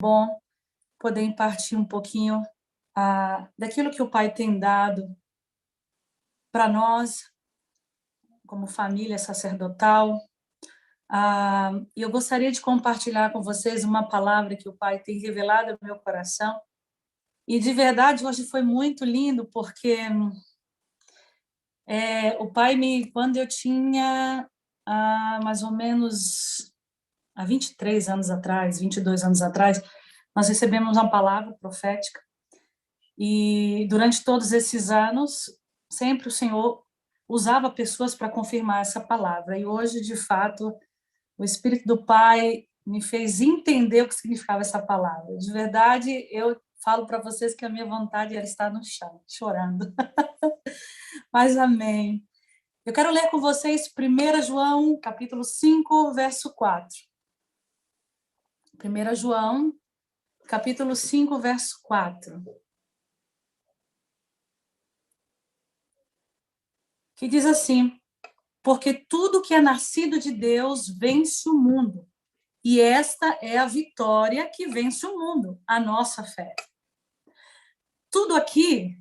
bom poder impartir um pouquinho daquilo que o Pai tem dado para nós, como família sacerdotal. E eu gostaria de compartilhar com vocês uma palavra que o Pai tem revelado ao meu coração. E, de verdade, hoje foi muito lindo, porque o Pai, quando eu tinha mais ou menos há 23 anos atrás, 22 anos atrás, nós recebemos uma palavra profética. E, durante todos esses anos, sempre o Senhor usava pessoas para confirmar essa palavra. E hoje, de fato, o Espírito do Pai me fez entender o que significava essa palavra. De verdade, eu falo para vocês que a minha vontade era estar no chão, chorando. Mas amém. Eu quero ler com vocês 1 João, capítulo 5, verso 4. 1 João, capítulo 5, verso 4. Que diz assim: porque tudo que é nascido de Deus vence o mundo. E esta é a vitória que vence o mundo, a nossa fé. Tudo aqui,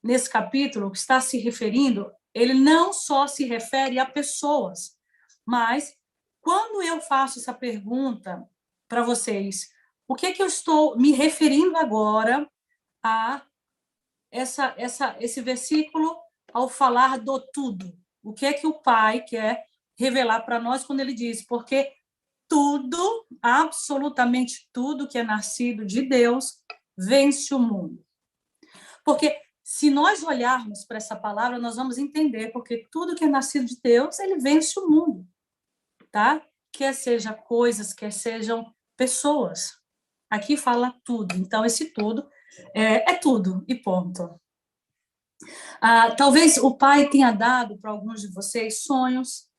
nesse capítulo, que está se referindo, ele não só se refere a pessoas, mas quando eu faço essa pergunta para vocês, o que é que eu estou me referindo agora a esse versículo ao falar do tudo? O que é que o Pai quer revelar para nós quando ele diz, porque tudo, absolutamente tudo que é nascido de Deus, vence o mundo. Porque se nós olharmos para essa palavra, nós vamos entender, porque tudo que é nascido de Deus, ele vence o mundo, tá? Quer seja coisas, quer sejam pessoas. Aqui fala tudo, então esse tudo é tudo, e ponto. Talvez o Pai tenha dado para alguns de vocês sonhos,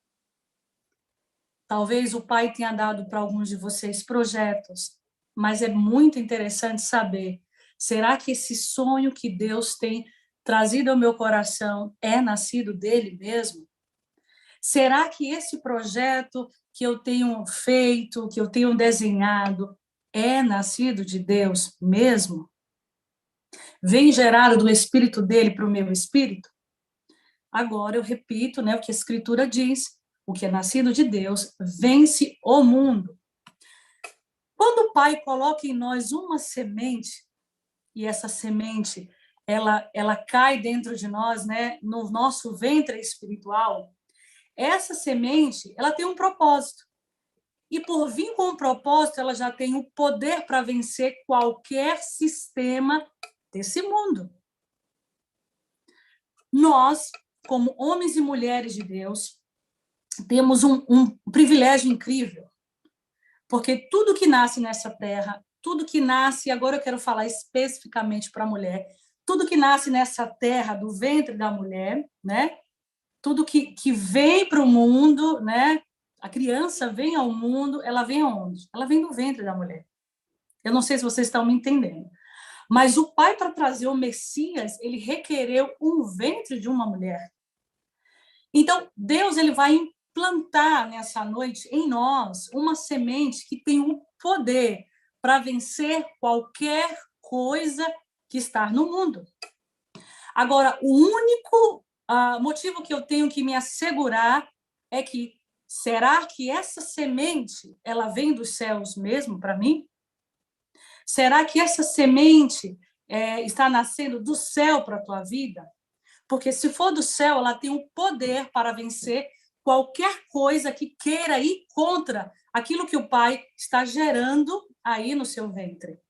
talvez o Pai tenha dado para alguns de vocês projetos, mas é muito interessante saber, será que esse sonho que Deus tem trazido ao meu coração é nascido dele mesmo? Será que esse projeto que eu tenho feito, que eu tenho desenhado, é nascido de Deus mesmo? Vem gerado do Espírito dele para o meu espírito? Agora eu repito, o que a Escritura diz, o que é nascido de Deus vence o mundo. Quando o Pai coloca em nós uma semente, e essa semente ela cai dentro de nós, no nosso ventre espiritual, essa semente ela tem um propósito. E por vir com um propósito, ela já tem o poder para vencer qualquer sistema desse mundo. Nós, como homens e mulheres de Deus, temos um privilégio incrível, porque tudo que nasce nessa terra, tudo que nasce, agora eu quero falar especificamente para a mulher, tudo que nasce nessa terra, do ventre da mulher, tudo que vem para o mundo, a criança vem ao mundo, ela vem aonde? Ela vem do ventre da mulher. Eu não sei se vocês estão me entendendo. Mas o Pai, para trazer o Messias, ele requereu um ventre de uma mulher. Então, Deus ele vai implantar nessa noite em nós uma semente que tem o poder para vencer qualquer coisa que está no mundo. Agora, o único motivo que eu tenho que me assegurar é que, será que essa semente ela vem dos céus mesmo para mim? Será que essa semente está nascendo do céu para a tua vida? Porque se for do céu, ela tem o poder para vencer qualquer coisa que queira ir contra aquilo que o Pai está gerando aí no seu ventre.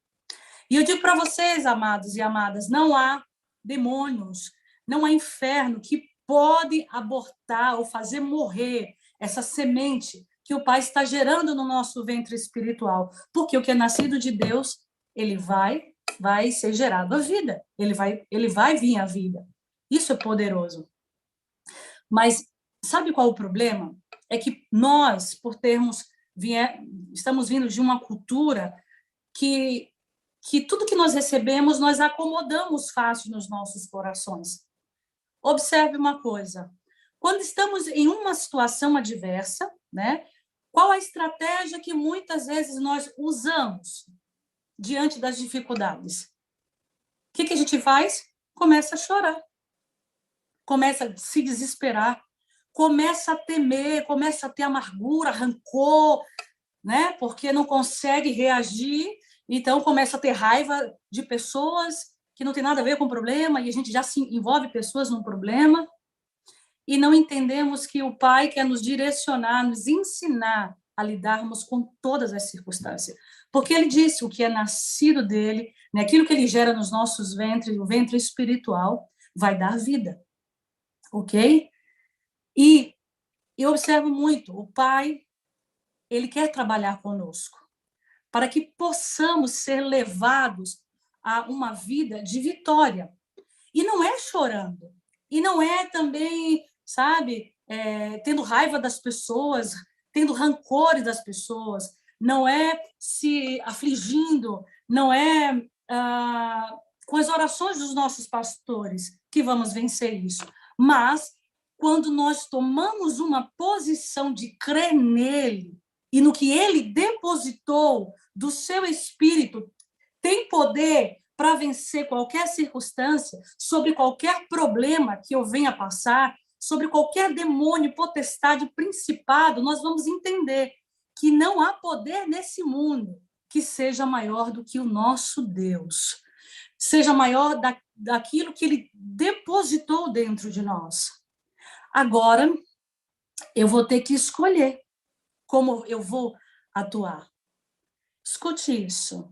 E eu digo para vocês, amados e amadas, não há demônios, não há inferno que pode abortar ou fazer morrer essa semente que o Pai está gerando no nosso ventre espiritual. Porque o que é nascido de Deus, ele vai ser gerado à vida. Ele vai vir à vida. Isso é poderoso. Mas sabe qual é o problema? É que nós, por estamos vindo de uma cultura que tudo que nós recebemos, nós acomodamos fácil nos nossos corações. Observe uma coisa. Quando estamos em uma situação adversa, qual a estratégia que muitas vezes nós usamos? diante das dificuldades? O que a gente faz? Começa a chorar, começa a se desesperar, começa a temer, começa a ter amargura, rancor, né? Porque não consegue reagir, então começa a ter raiva de pessoas que não tem nada a ver com o problema, e a gente já se envolve pessoas num problema, e não entendemos que o Pai quer nos direcionar, nos ensinar a lidarmos com todas as circunstâncias. Porque ele disse o que é nascido dele, né, aquilo que ele gera nos nossos ventres, o ventre espiritual, vai dar vida. Ok? E eu observo muito, o Pai, ele quer trabalhar conosco, para que possamos ser levados a uma vida de vitória. E não é chorando, e não é também, sabe, tendo raiva das pessoas, tendo rancores das pessoas, não é se afligindo, não é com as orações dos nossos pastores que vamos vencer isso, mas quando nós tomamos uma posição de crer nele e no que ele depositou do seu espírito, tem poder para vencer qualquer circunstância, sobre qualquer problema que eu venha passar, sobre qualquer demônio, potestade, principado, nós vamos entender que não há poder nesse mundo que seja maior do que o nosso Deus, seja maior daquilo que ele depositou dentro de nós. Agora, eu vou ter que escolher como eu vou atuar. Escute isso.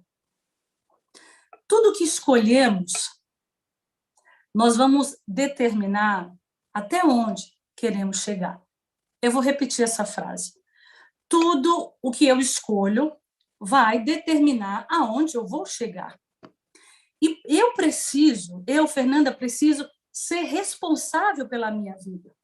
Tudo que escolhemos, nós vamos determinar até onde queremos chegar. Eu vou repetir essa frase. Tudo o que eu escolho vai determinar aonde eu vou chegar. E eu, Fernanda, preciso ser responsável pela minha vida.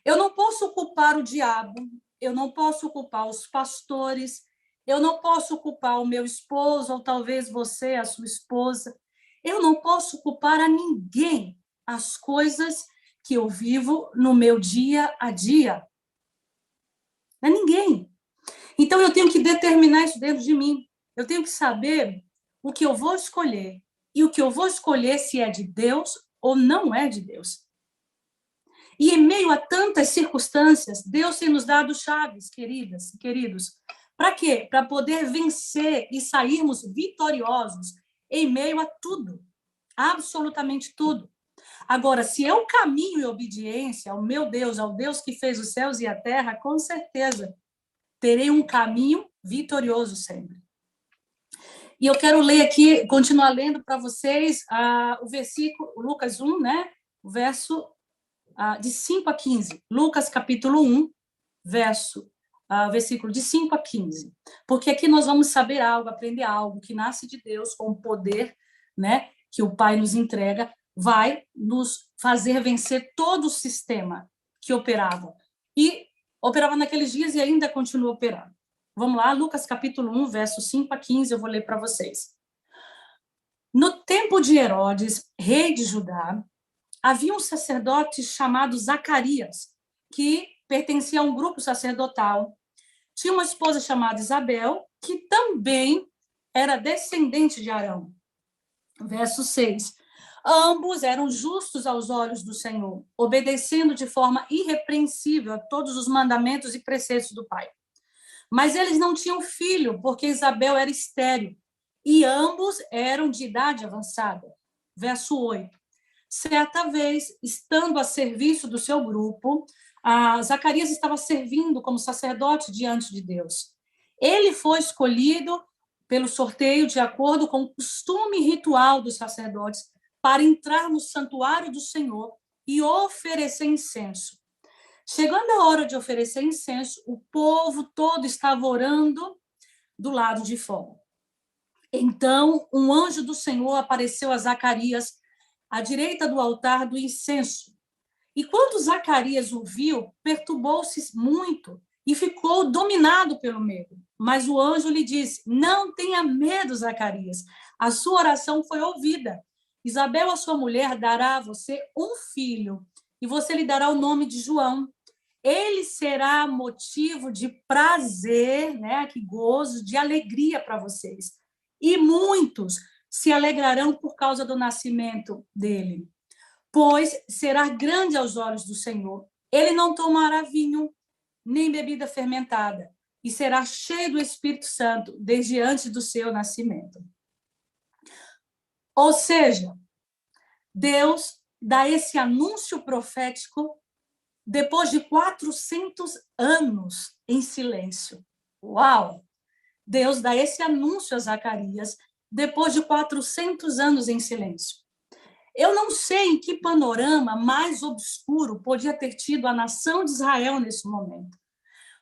Eu não posso culpar o diabo, eu não posso culpar os pastores, eu não posso culpar o meu esposo, ou talvez você, a sua esposa. Eu não posso culpar a ninguém as coisas que eu vivo no meu dia a dia. Não é ninguém. Então, eu tenho que determinar isso dentro de mim. Eu tenho que saber o que eu vou escolher. E o que eu vou escolher se é de Deus ou não é de Deus. E em meio a tantas circunstâncias, Deus tem nos dado chaves, queridos. Para quê? Para poder vencer e sairmos vitoriosos em meio a tudo. Absolutamente tudo. Agora, se eu caminho em obediência ao meu Deus, ao Deus que fez os céus e a terra, com certeza terei um caminho vitorioso sempre. E eu quero ler aqui, continuar lendo para vocês o versículo, Lucas 1, né? O verso de 5 a 15. Lucas, capítulo 1, versículo de 5 a 15. Porque aqui nós vamos saber algo, aprender algo que nasce de Deus, com o poder, né, que o Pai nos entrega, vai nos fazer vencer todo o sistema que operava. E operava naqueles dias e ainda continua operando. Vamos lá, Lucas capítulo 1, verso 5 a 15, eu vou ler para vocês. No tempo de Herodes, rei de Judá, havia um sacerdote chamado Zacarias, que pertencia a um grupo sacerdotal. Tinha uma esposa chamada Isabel, que também era descendente de Arão. Verso 6. Ambos eram justos aos olhos do Senhor, obedecendo de forma irrepreensível a todos os mandamentos e preceitos do Pai. Mas eles não tinham filho, porque Isabel era estéril, e ambos eram de idade avançada. Verso 8. Certa vez, estando a serviço do seu grupo, Zacarias estava servindo como sacerdote diante de Deus. Ele foi escolhido pelo sorteio de acordo com o costume ritual dos sacerdotes para entrar no santuário do Senhor e oferecer incenso. Chegando a hora de oferecer incenso, o povo todo estava orando do lado de fora. Então, um anjo do Senhor apareceu a Zacarias à direita do altar do incenso. E quando Zacarias o viu, perturbou-se muito e ficou dominado pelo medo. Mas o anjo lhe disse: não tenha medo, Zacarias, a sua oração foi ouvida. Isabel, a sua mulher, dará a você um filho, e você lhe dará o nome de João. Ele será motivo de prazer, né, que gozo, de alegria para vocês. e muitos se alegrarão por causa do nascimento dele, pois será grande aos olhos do Senhor. Ele não tomará vinho, nem bebida fermentada, e será cheio do Espírito Santo desde antes do seu nascimento. Ou seja, Deus dá esse anúncio profético depois de 400 anos em silêncio. Uau! Deus dá esse anúncio a Zacarias depois de 400 anos em silêncio. Eu não sei em que panorama mais obscuro podia ter tido a nação de Israel nesse momento.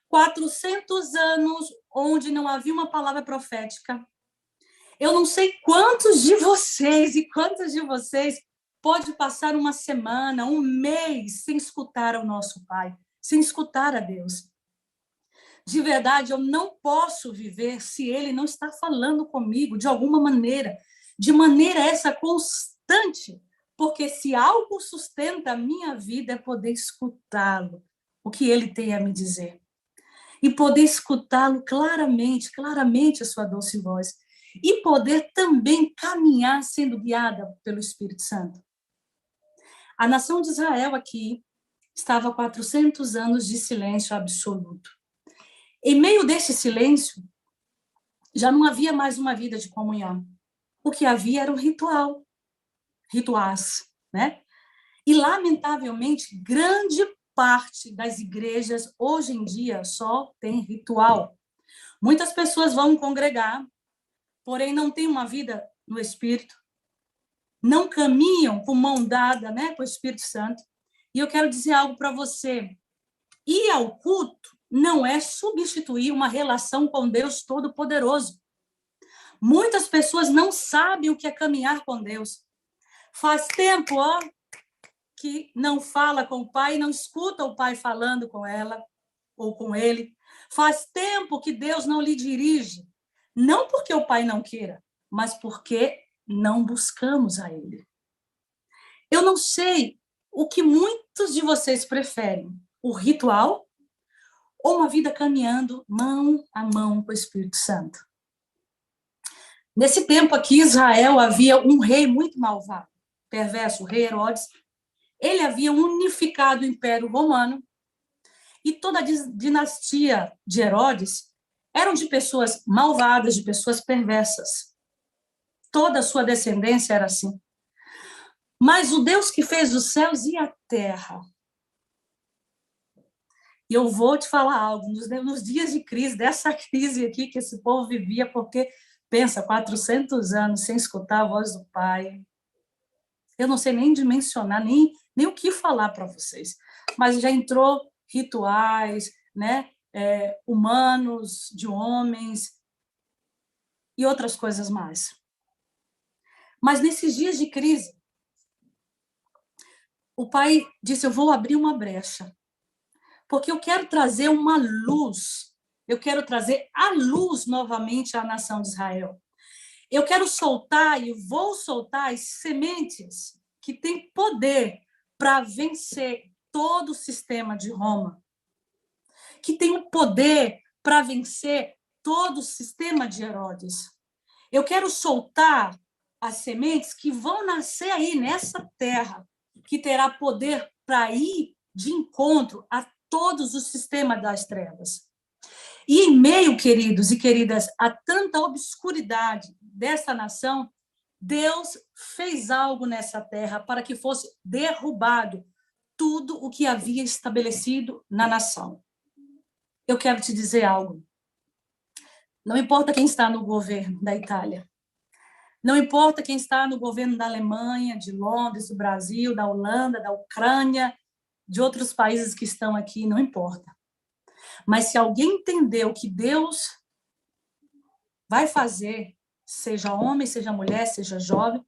400 anos onde não havia uma palavra profética. Eu não sei quantos de vocês e quantas de vocês pode passar uma semana, um mês sem escutar ao nosso Pai, sem escutar a Deus. De verdade, eu não posso viver se Ele não está falando comigo de alguma maneira, de maneira essa constante, porque se algo sustenta a minha vida é poder escutá-lo, o que Ele tem a me dizer. E poder escutá-lo claramente, claramente a sua doce voz. E poder também caminhar sendo guiada pelo Espírito Santo. A nação de Israel aqui estava há 400 anos de silêncio absoluto. Em meio desse silêncio, já não havia mais uma vida de comunhão. O que havia era um rituais, né? E, lamentavelmente, grande parte das igrejas, hoje em dia, só tem ritual. Muitas pessoas vão congregar, porém não têm uma vida no Espírito, não caminham com mão dada, né, com o Espírito Santo. E eu quero dizer algo para você. Ir ao culto não é substituir uma relação com Deus Todo-Poderoso. Muitas pessoas não sabem o que é caminhar com Deus. Faz tempo, que não fala com o Pai, não escuta o Pai falando com ela ou com ele. Faz tempo que Deus não lhe dirige. Não porque o Pai não queira, mas porque não buscamos a Ele. Eu não sei o que muitos de vocês preferem, o ritual ou uma vida caminhando mão a mão com o Espírito Santo. Nesse tempo aqui, Israel havia um rei muito malvado, perverso, o rei Herodes. Ele havia unificado o Império Romano e toda a dinastia de Herodes eram de pessoas malvadas, de pessoas perversas. Toda a sua descendência era assim. Mas o Deus que fez os céus e a terra. E eu vou te falar algo, nos dias de crise, dessa crise aqui que esse povo vivia, porque, pensa, 400 anos sem escutar a voz do Pai. Eu não sei nem dimensionar, nem o que falar para vocês. Mas já entrou rituais, né? Humanos, de homens, e outras coisas mais. Mas nesses dias de crise, o Pai disse, eu vou abrir uma brecha, porque eu quero trazer uma luz, eu quero trazer a luz novamente à nação de Israel. Eu quero soltar e vou soltar as sementes que têm poder para vencer todo o sistema de Roma, que tem o poder para vencer todo o sistema de Herodes. Eu quero soltar as sementes que vão nascer aí nessa terra, que terá poder para ir de encontro a todos os sistemas das trevas. E em meio, queridos e queridas, a tanta obscuridade dessa nação, Deus fez algo nessa terra para que fosse derrubado tudo o que havia estabelecido na nação. Eu quero te dizer algo. Não importa quem está no governo da Itália, não importa quem está no governo da Alemanha, de Londres, do Brasil, da Holanda, da Ucrânia, de outros países que estão aqui, não importa. Mas se alguém entender o que Deus vai fazer, seja homem, seja mulher, seja jovem,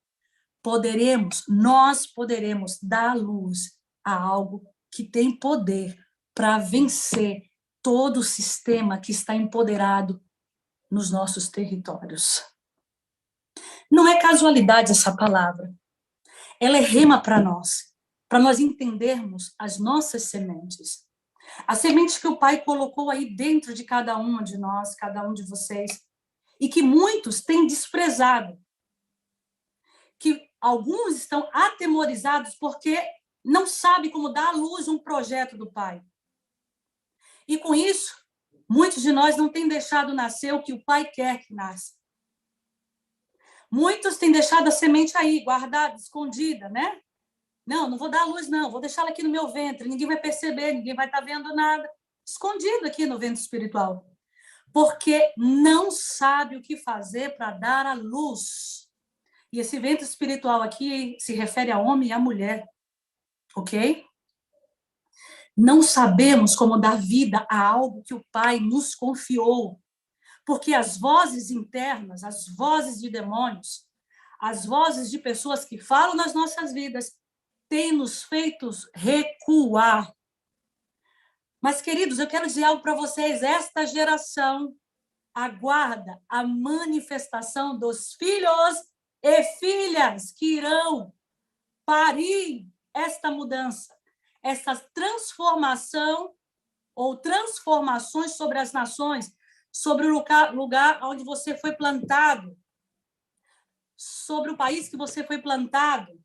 nós poderemos dar luz a algo que tem poder para vencer todo o sistema que está empoderado nos nossos territórios. Não é casualidade essa palavra. Ela é rema para nós entendermos as nossas sementes. As sementes que o Pai colocou aí dentro de cada um de nós, cada um de vocês. e que muitos têm desprezado, que alguns estão atemorizados porque não sabem como dar à luz um projeto do Pai. E com isso, muitos de nós não têm deixado nascer o que o Pai quer que nasça. Muitos têm deixado a semente aí, guardada, escondida, né? Não vou dar à luz, não. Vou deixá-la aqui no meu ventre. Ninguém vai perceber, ninguém vai estar vendo nada. Escondido aqui no ventre espiritual. Porque não sabe o que fazer para dar à luz. E esse ventre espiritual aqui se refere a homem e a mulher. Ok? Não sabemos como dar vida a algo que o Pai nos confiou. Porque as vozes internas, as vozes de demônios, as vozes de pessoas que falam nas nossas vidas, têm nos feito recuar. Mas, queridos, eu quero dizer algo para vocês. Esta geração aguarda a manifestação dos filhos e filhas que irão parir esta mudança, essa transformação ou transformações sobre as nações, sobre o lugar onde você foi plantado, sobre o país que você foi plantado.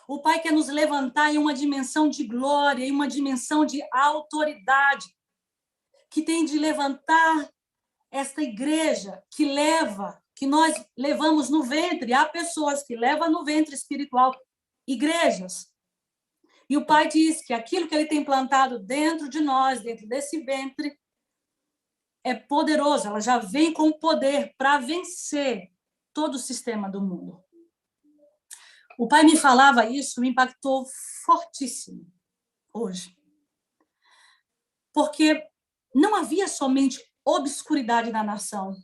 O Pai quer nos levantar em uma dimensão de glória, em uma dimensão de autoridade, que tem de levantar esta igreja que nós levamos no ventre. Há pessoas que levam no ventre espiritual igrejas. E o Pai diz que aquilo que ele tem plantado dentro de nós, dentro desse ventre, é poderoso. Ela já vem com poder para vencer todo o sistema do mundo. O Pai me falava isso, me impactou fortíssimo hoje. Porque não havia somente obscuridade na nação,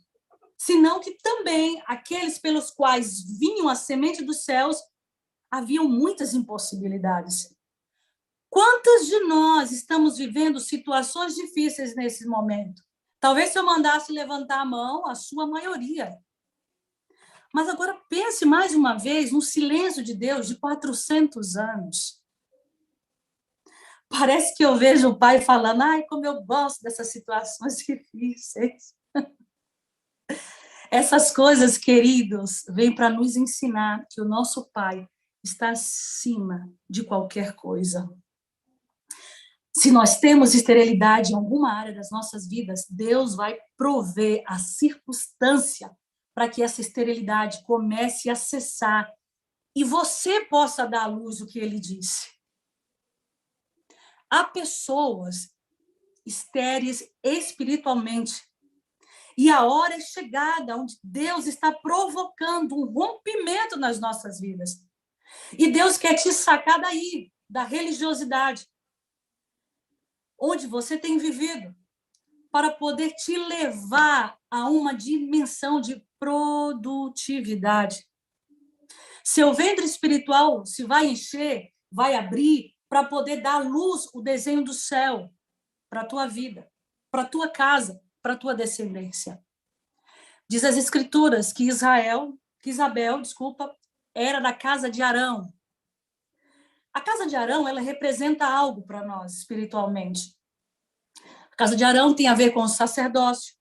senão que também aqueles pelos quais vinham a semente dos céus, haviam muitas impossibilidades. Quantos de nós estamos vivendo situações difíceis nesse momento? Talvez se eu mandasse levantar a mão, a sua maioria. Mas agora pense mais uma vez no silêncio de Deus de 400 anos. Parece que eu vejo o Pai falando, ai, como eu gosto dessas situações difíceis. Essas coisas, queridos, vêm para nos ensinar que o nosso Pai está acima de qualquer coisa. Se nós temos esterilidade em alguma área das nossas vidas, Deus vai prover a circunstância para que essa esterilidade comece a cessar e você possa dar à luz o que ele disse. Há pessoas estéreis espiritualmente e a hora é chegada onde Deus está provocando um rompimento nas nossas vidas. E Deus quer te sacar daí, da religiosidade, onde você tem vivido, para poder te levar a uma dimensão de produtividade. Seu ventre espiritual se vai encher, vai abrir, para poder dar à luz o desenho do céu para a tua vida, para a tua casa, para a tua descendência. Diz as Escrituras que Isabel, era da casa de Arão. A casa de Arão, ela representa algo para nós espiritualmente. A casa de Arão tem a ver com o sacerdócio,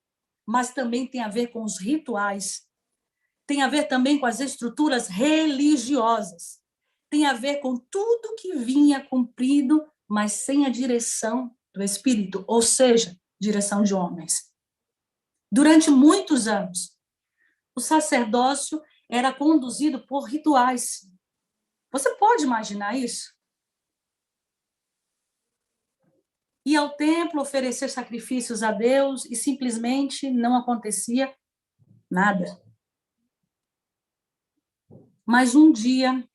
mas também tem a ver com os rituais. Tem a ver também com as estruturas religiosas. Tem a ver com tudo que vinha cumprido, mas sem a direção do Espírito, ou seja, direção de homens. Durante muitos anos, o sacerdócio era conduzido por rituais. Você pode imaginar isso? Ir ao templo, oferecer sacrifícios a Deus e simplesmente não acontecia nada. Mas um dia,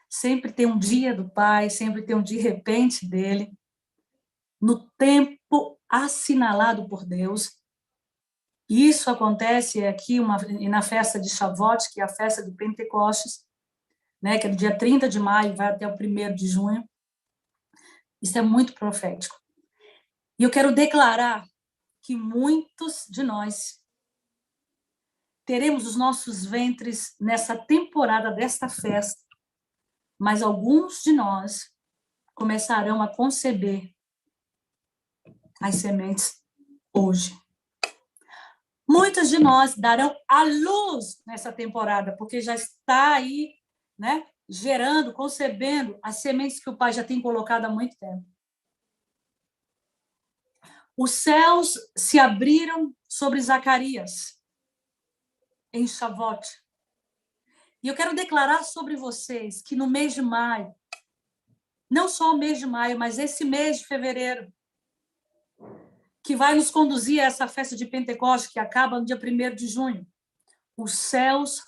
sempre tem um dia do Pai, sempre tem um de repente dele, no tempo assinalado por Deus. E isso acontece aqui na festa de Shavuot, que é a festa de Pentecostes, né, que é do dia 30 de maio, vai até o 1º de junho. Isso é muito profético. E eu quero declarar que muitos de nós teremos os nossos ventres nessa temporada desta festa, mas alguns de nós começarão a conceber as sementes hoje. Muitas de nós darão à luz nessa temporada, porque já está aí, né, gerando, concebendo as sementes que o Pai já tem colocado há muito tempo. Os céus se abriram sobre Zacarias em Shavuot. E eu quero declarar sobre vocês que no mês de maio, não só o mês de maio, mas esse mês de fevereiro, que vai nos conduzir a essa festa de Pentecostes, que acaba no dia 1º de junho, os céus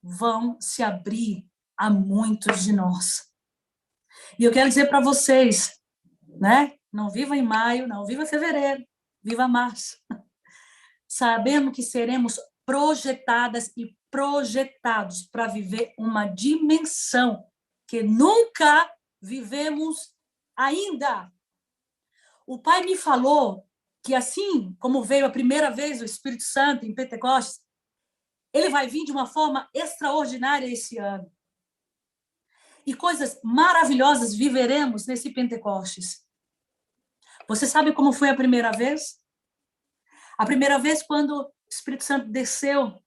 vão se abrir a muitos de nós. E eu quero dizer para vocês, né? Não viva em maio, não viva em fevereiro, viva março. Sabemos que seremos projetadas e projetados para viver uma dimensão que nunca vivemos ainda. O Pai me falou que assim como veio a primeira vez o Espírito Santo em Pentecostes, ele vai vir de uma forma extraordinária esse ano. E coisas maravilhosas viveremos nesse Pentecostes. Você sabe como foi a primeira vez? A primeira vez quando o Espírito Santo desceu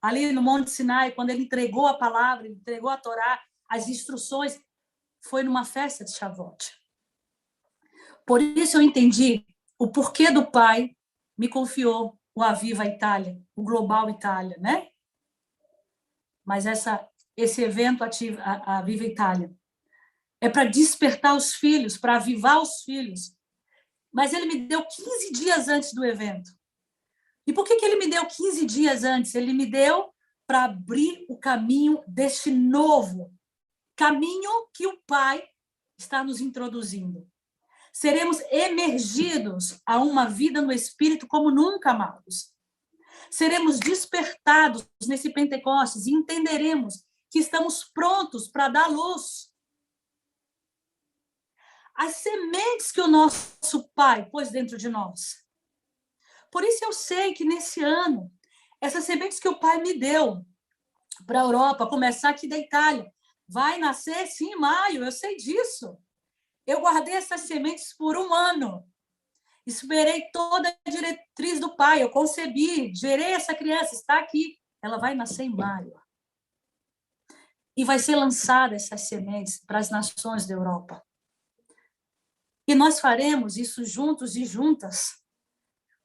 ali no Monte Sinai, quando ele entregou a palavra, entregou a Torá, as instruções, foi numa festa de Shavuot. Por isso eu entendi o porquê do Pai me confiou o Aviva Itália, o Global Itália, né? Mas esse evento a Aviva Itália é para despertar os filhos, para avivar os filhos. Mas ele me deu 15 dias antes do evento. E por que ele me deu 15 dias antes? Ele me deu para abrir o caminho deste novo caminho que o Pai está nos introduzindo. Seremos emergidos a uma vida no Espírito como nunca, amados. Seremos despertados nesse Pentecostes e entenderemos que estamos prontos para dar luz. As sementes que o nosso Pai pôs dentro de nós. Por isso eu sei que nesse ano, essas sementes que o Pai me deu para a Europa, começar aqui da Itália, vai nascer sim em maio, eu sei disso. Eu guardei essas sementes por 1 ano. Esperei toda a diretriz do Pai, eu concebi, gerei essa criança, está aqui. Ela vai nascer em maio. E vai ser lançada essas sementes para as nações da Europa. E nós faremos isso juntos e juntas,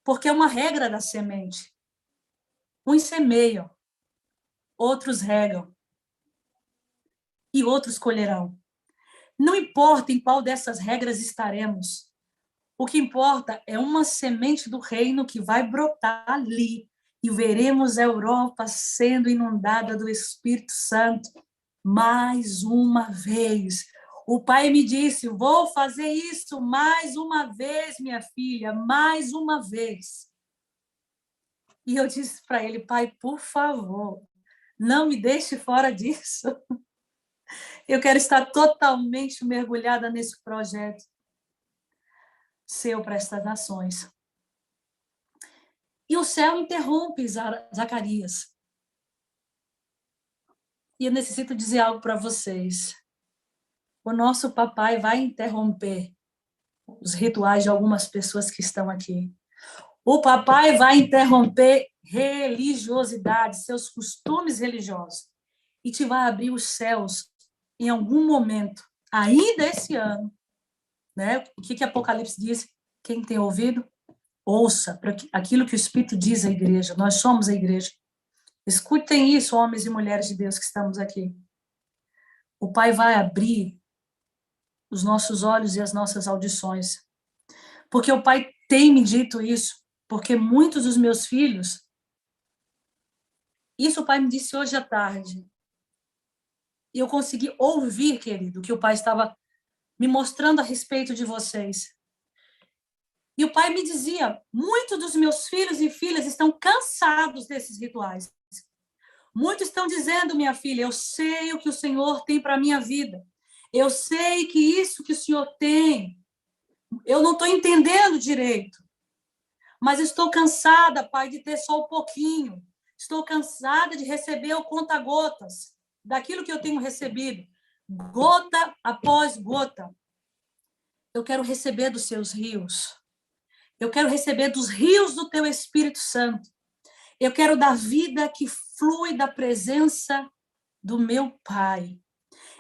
porque é uma regra da semente. Uns semeiam, outros regam, e outros colherão. Não importa em qual dessas regras estaremos, o que importa é uma semente do reino que vai brotar ali, e veremos a Europa sendo inundada do Espírito Santo mais uma vez. O Pai me disse, vou fazer isso mais uma vez, minha filha, mais uma vez. E eu disse para ele, Pai, por favor, não me deixe fora disso. Eu quero estar totalmente mergulhada nesse projeto seu para estas nações. E o céu interrompe Zacarias. E eu necessito dizer algo para vocês. O nosso papai vai interromper os rituais de algumas pessoas que estão aqui. O papai vai interromper religiosidade, seus costumes religiosos, e te vai abrir os céus em algum momento, ainda esse ano. Né? O que Apocalipse diz? Quem tem ouvido, ouça para aquilo que o Espírito diz à igreja. Nós somos a igreja. Escutem isso, homens e mulheres de Deus que estamos aqui. O Pai vai abrir os nossos olhos e as nossas audições. Porque o Pai tem me dito isso. Porque muitos dos meus filhos... Isso o Pai me disse hoje à tarde. E eu consegui ouvir, querido, que o Pai estava me mostrando a respeito de vocês. E o Pai me dizia, muitos dos meus filhos e filhas estão cansados desses rituais. Muitos estão dizendo, minha filha, eu sei o que o Senhor tem para a minha vida. Eu sei que isso que o Senhor tem, eu não estou entendendo direito. Mas estou cansada, Pai, de ter só um pouquinho. Estou cansada de receber o conta-gotas daquilo que eu tenho recebido. Gota após gota. Eu quero receber dos seus rios. Eu quero receber dos rios do teu Espírito Santo. Eu quero da vida que flui da presença do meu Pai.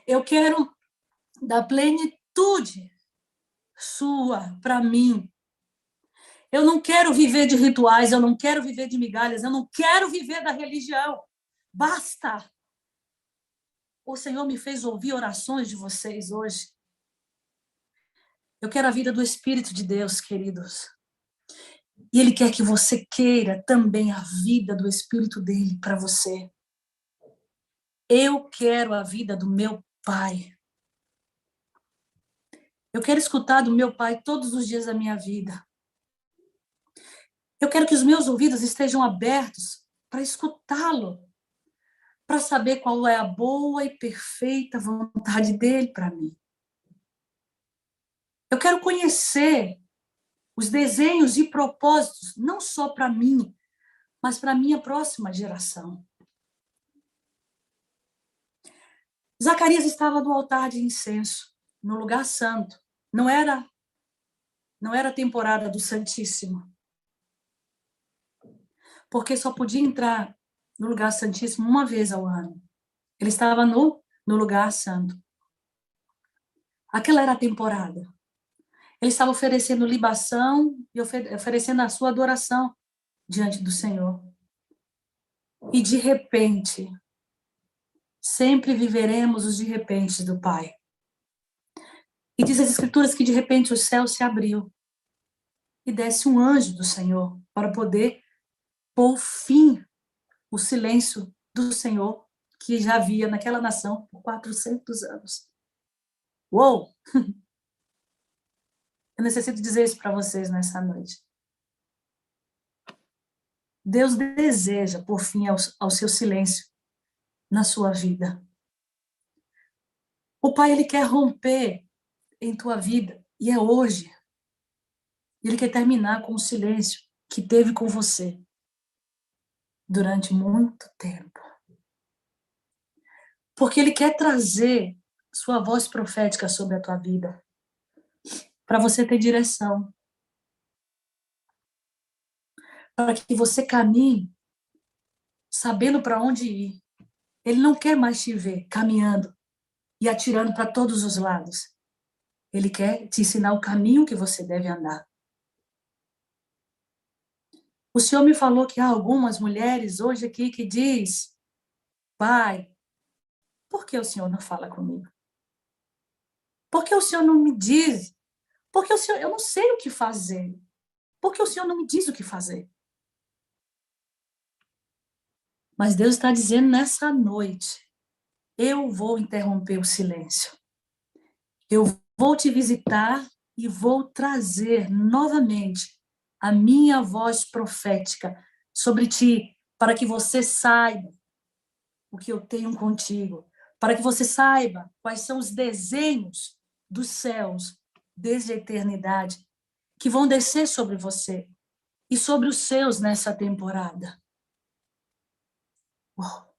Eu quero da plenitude sua para mim. Eu não quero viver de rituais, eu não quero viver de migalhas, eu não quero viver da religião. Basta! O Senhor me fez ouvir orações de vocês hoje. Eu quero a vida do Espírito de Deus, queridos. E Ele quer que você queira também a vida do Espírito dele para você. Eu quero a vida do meu Pai. Eu quero escutar do meu Pai todos os dias da minha vida. Eu quero que os meus ouvidos estejam abertos para escutá-lo, para saber qual é a boa e perfeita vontade dele para mim. Eu quero conhecer os desenhos e propósitos, não só para mim, mas para a minha próxima geração. Zacarias estava no altar de incenso, no lugar santo. Não era a temporada do Santíssimo. Porque só podia entrar no lugar santíssimo uma vez ao ano. Ele estava no lugar santo. Aquela era a temporada. Ele estava oferecendo libação e oferecendo a sua adoração diante do Senhor. E de repente, sempre viveremos os de repente do Pai. E diz as Escrituras que de repente o céu se abriu e desce um anjo do Senhor para poder pôr fim ao silêncio do Senhor que já havia naquela nação por 400 anos. Uou! Eu necessito dizer isso para vocês nessa noite. Deus deseja pôr fim ao seu silêncio na sua vida. O Pai, Ele quer romper em tua vida, e é hoje. Ele quer terminar com o silêncio que teve com você durante muito tempo. Porque Ele quer trazer sua voz profética sobre a tua vida, para você ter direção, para que você caminhe sabendo para onde ir. Ele não quer mais te ver caminhando e atirando para todos os lados. Ele quer te ensinar o caminho que você deve andar. O Senhor me falou que há algumas mulheres hoje aqui que diz: Pai, por que o Senhor não fala comigo? Por que o Senhor não me diz? Porque o Senhor, eu não sei o que fazer. Por que o Senhor não me diz o que fazer? Mas Deus está dizendo nessa noite: eu vou interromper o silêncio. Eu vou te visitar e vou trazer novamente a minha voz profética sobre ti, para que você saiba o que eu tenho contigo, para que você saiba quais são os desenhos dos céus desde a eternidade que vão descer sobre você e sobre os seus nessa temporada. Uau.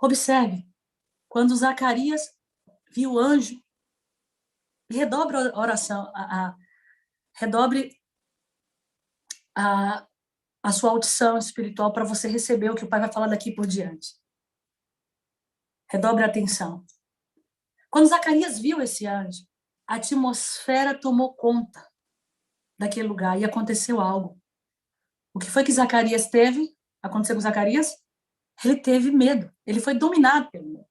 Observe, quando Zacarias viu o anjo, redobre a oração, redobre a sua audição espiritual para você receber o que o Pai vai falar daqui por diante. Redobre a atenção. Quando Zacarias viu esse anjo, a atmosfera tomou conta daquele lugar e aconteceu algo. O que foi que Zacarias teve? Aconteceu com Zacarias? Ele teve medo. Ele foi dominado pelo medo.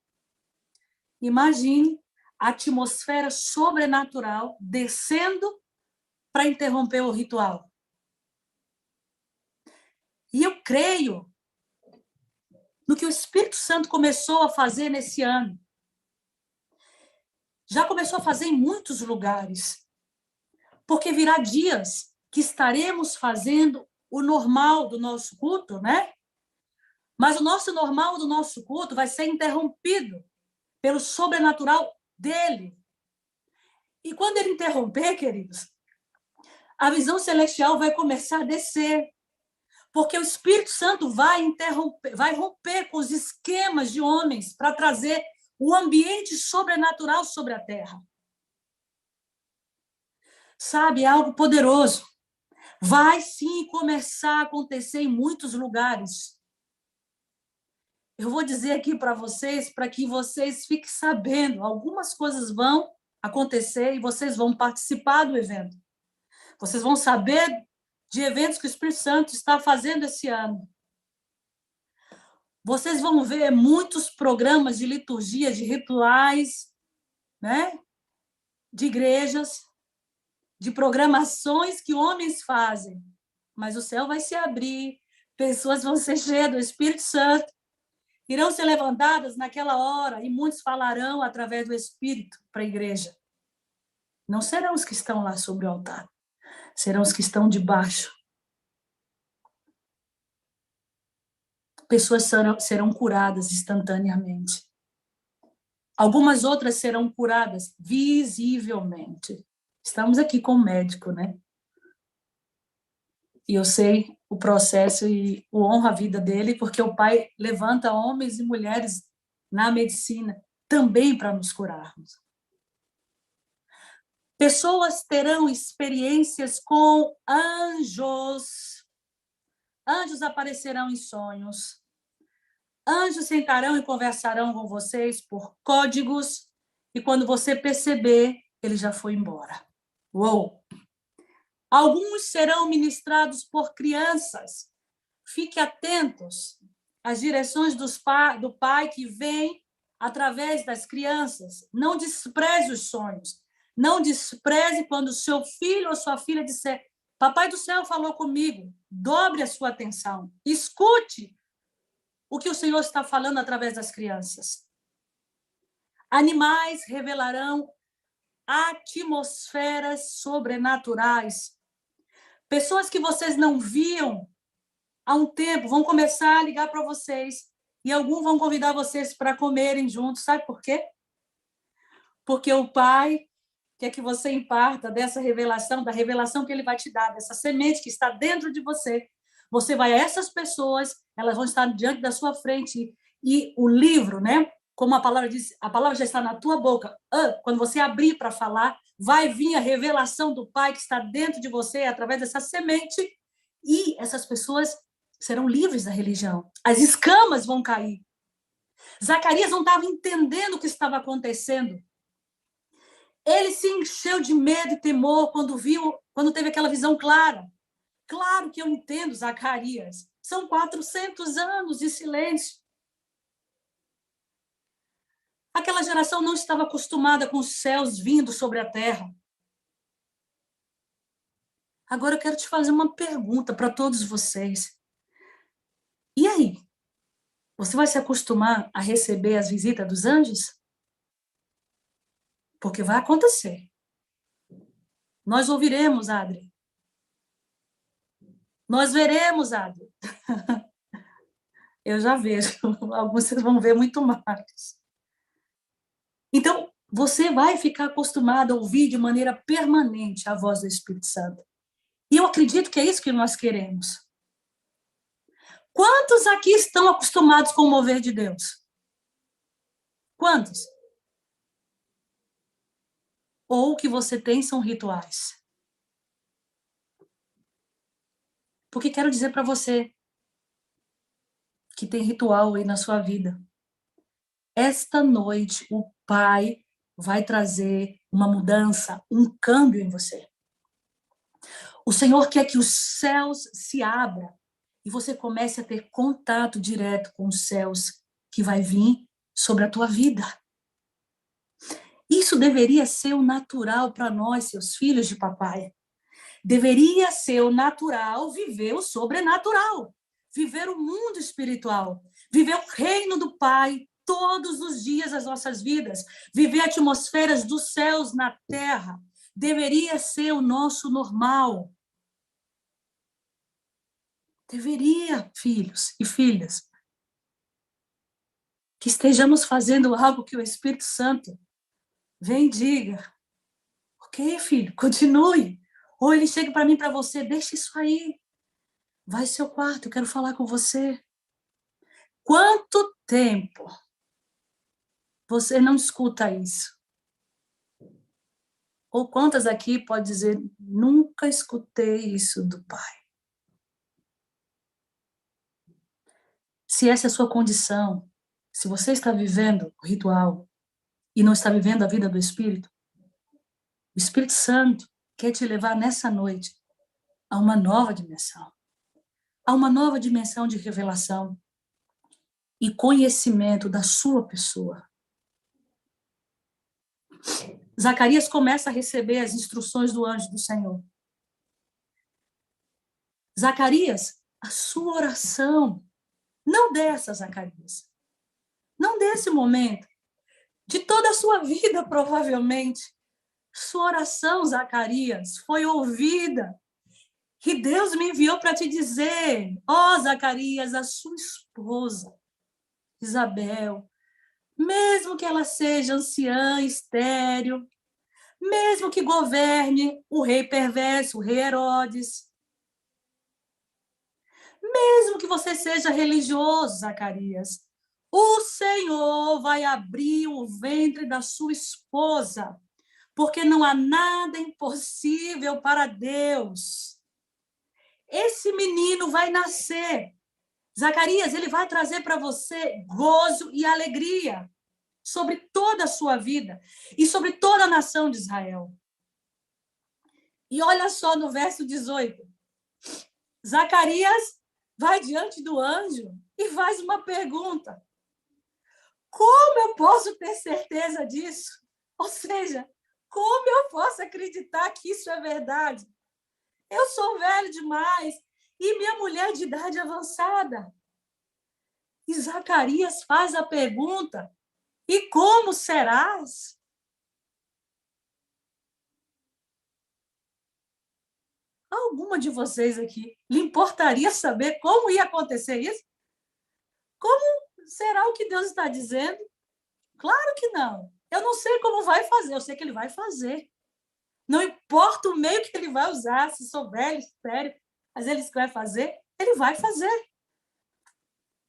Imagine a atmosfera sobrenatural descendo para interromper o ritual. E eu creio no que o Espírito Santo começou a fazer nesse ano. Já começou a fazer em muitos lugares. Porque virá dias que estaremos fazendo o normal do nosso culto, né? Mas o nosso normal do nosso culto vai ser interrompido pelo sobrenatural dele. E quando ele interromper, queridos, a visão celestial vai começar a descer. Porque o Espírito Santo vai romper com os esquemas de homens para trazer o ambiente sobrenatural sobre a terra. Sabe, é algo poderoso. Vai sim começar a acontecer em muitos lugares. Eu vou dizer aqui para vocês, para que vocês fiquem sabendo, algumas coisas vão acontecer e vocês vão participar do evento. Vocês vão saber de eventos que o Espírito Santo está fazendo esse ano. Vocês vão ver muitos programas de liturgia, de rituais, né? De igrejas, de programações que homens fazem. Mas o céu vai se abrir, pessoas vão ser cheias do Espírito Santo, irão ser levantadas naquela hora, e muitos falarão através do Espírito para a igreja. Não serão os que estão lá sobre o altar, serão os que estão debaixo. Pessoas serão curadas instantaneamente. Algumas outras serão curadas visivelmente. Estamos aqui com o médico, né? E eu sei o processo e o honro a vida dele, porque o Pai levanta homens e mulheres na medicina também para nos curarmos. Pessoas terão experiências com anjos. Anjos aparecerão em sonhos. Anjos sentarão e conversarão com vocês por códigos, e quando você perceber, ele já foi embora. Uou! Alguns serão ministrados por crianças. Fique atentos às direções do Pai que vem através das crianças. Não despreze os sonhos. Não despreze quando o seu filho ou sua filha disser: Papai do céu falou comigo. Dobre a sua atenção. Escute o que o Senhor está falando através das crianças. Animais revelarão atmosferas sobrenaturais. Pessoas que vocês não viam há um tempo vão começar a ligar para vocês e alguns vão convidar vocês para comerem juntos. Sabe por quê? Porque o Pai quer que você imparta dessa revelação, da revelação que Ele vai te dar, dessa semente que está dentro de você. Você vai a essas pessoas, elas vão estar diante da sua frente e o livro, né? Como a palavra diz, a palavra já está na tua boca. Quando você abrir para falar, vai vir a revelação do Pai que está dentro de você através dessa semente e essas pessoas serão livres da religião. As escamas vão cair. Zacarias não estava entendendo o que estava acontecendo. Ele se encheu de medo e temor quando teve aquela visão clara. Claro que eu entendo, Zacarias. São 400 anos de silêncio. Aquela geração não estava acostumada com os céus vindo sobre a terra. Agora eu quero te fazer uma pergunta para todos vocês. E aí? Você vai se acostumar a receber as visitas dos anjos? Porque vai acontecer. Nós ouviremos, Adri. Nós veremos, Adri. Eu já vejo. Alguns vocês vão ver muito mais. Então, você vai ficar acostumado a ouvir de maneira permanente a voz do Espírito Santo. E eu acredito que é isso que nós queremos. Quantos aqui estão acostumados com o mover de Deus? Quantos? Ou o que você tem são rituais? Porque quero dizer para você que tem ritual aí na sua vida. Esta noite, o Pai vai trazer uma mudança, um câmbio em você. O Senhor quer que os céus se abram e você comece a ter contato direto com os céus que vai vir sobre a tua vida. Isso deveria ser o natural para nós, seus filhos de papai. Deveria ser o natural viver o sobrenatural, viver o mundo espiritual, viver o reino do Pai todos os dias das nossas vidas, viver atmosferas dos céus na terra. Deveria ser o nosso normal. Deveria, filhos e filhas, que estejamos fazendo algo que o Espírito Santo vem e diga: ok, filho, continue. Ou ele chega para mim, para você: deixa isso aí. Vai ao seu quarto, eu quero falar com você. Quanto tempo você não escuta isso? Ou quantas aqui pode dizer, nunca escutei isso do Pai? Se essa é a sua condição, se você está vivendo o ritual e não está vivendo a vida do Espírito, o Espírito Santo quer te levar nessa noite a uma nova dimensão. A uma nova dimensão de revelação e conhecimento da sua pessoa. Zacarias começa a receber as instruções do anjo do Senhor. Zacarias, a sua oração, não dessa, Zacarias, não desse momento, de toda a sua vida, provavelmente, sua oração, Zacarias, foi ouvida. Que Deus me enviou para te dizer, ó Zacarias, a sua esposa, Isabel, mesmo que ela seja anciã, estéril, mesmo que governe o rei perverso, o rei Herodes, mesmo que você seja religioso, Zacarias, o Senhor vai abrir o ventre da sua esposa, porque não há nada impossível para Deus. Esse menino vai nascer. Zacarias, ele vai trazer para você gozo e alegria sobre toda a sua vida e sobre toda a nação de Israel. E olha só no verso 18. Zacarias vai diante do anjo e faz uma pergunta. Como eu posso ter certeza disso? Ou seja, como eu posso acreditar que isso é verdade? Eu sou velho demais e minha mulher de idade avançada. E Zacarias faz a pergunta, e como serás? Alguma de vocês aqui lhe importaria saber como ia acontecer isso? Como será o que Deus está dizendo? Claro que não. Eu não sei como vai fazer, eu sei que ele vai fazer. Não importa o meio que ele vai usar, se sou velho, sério, mas ele vai fazer, ele vai fazer.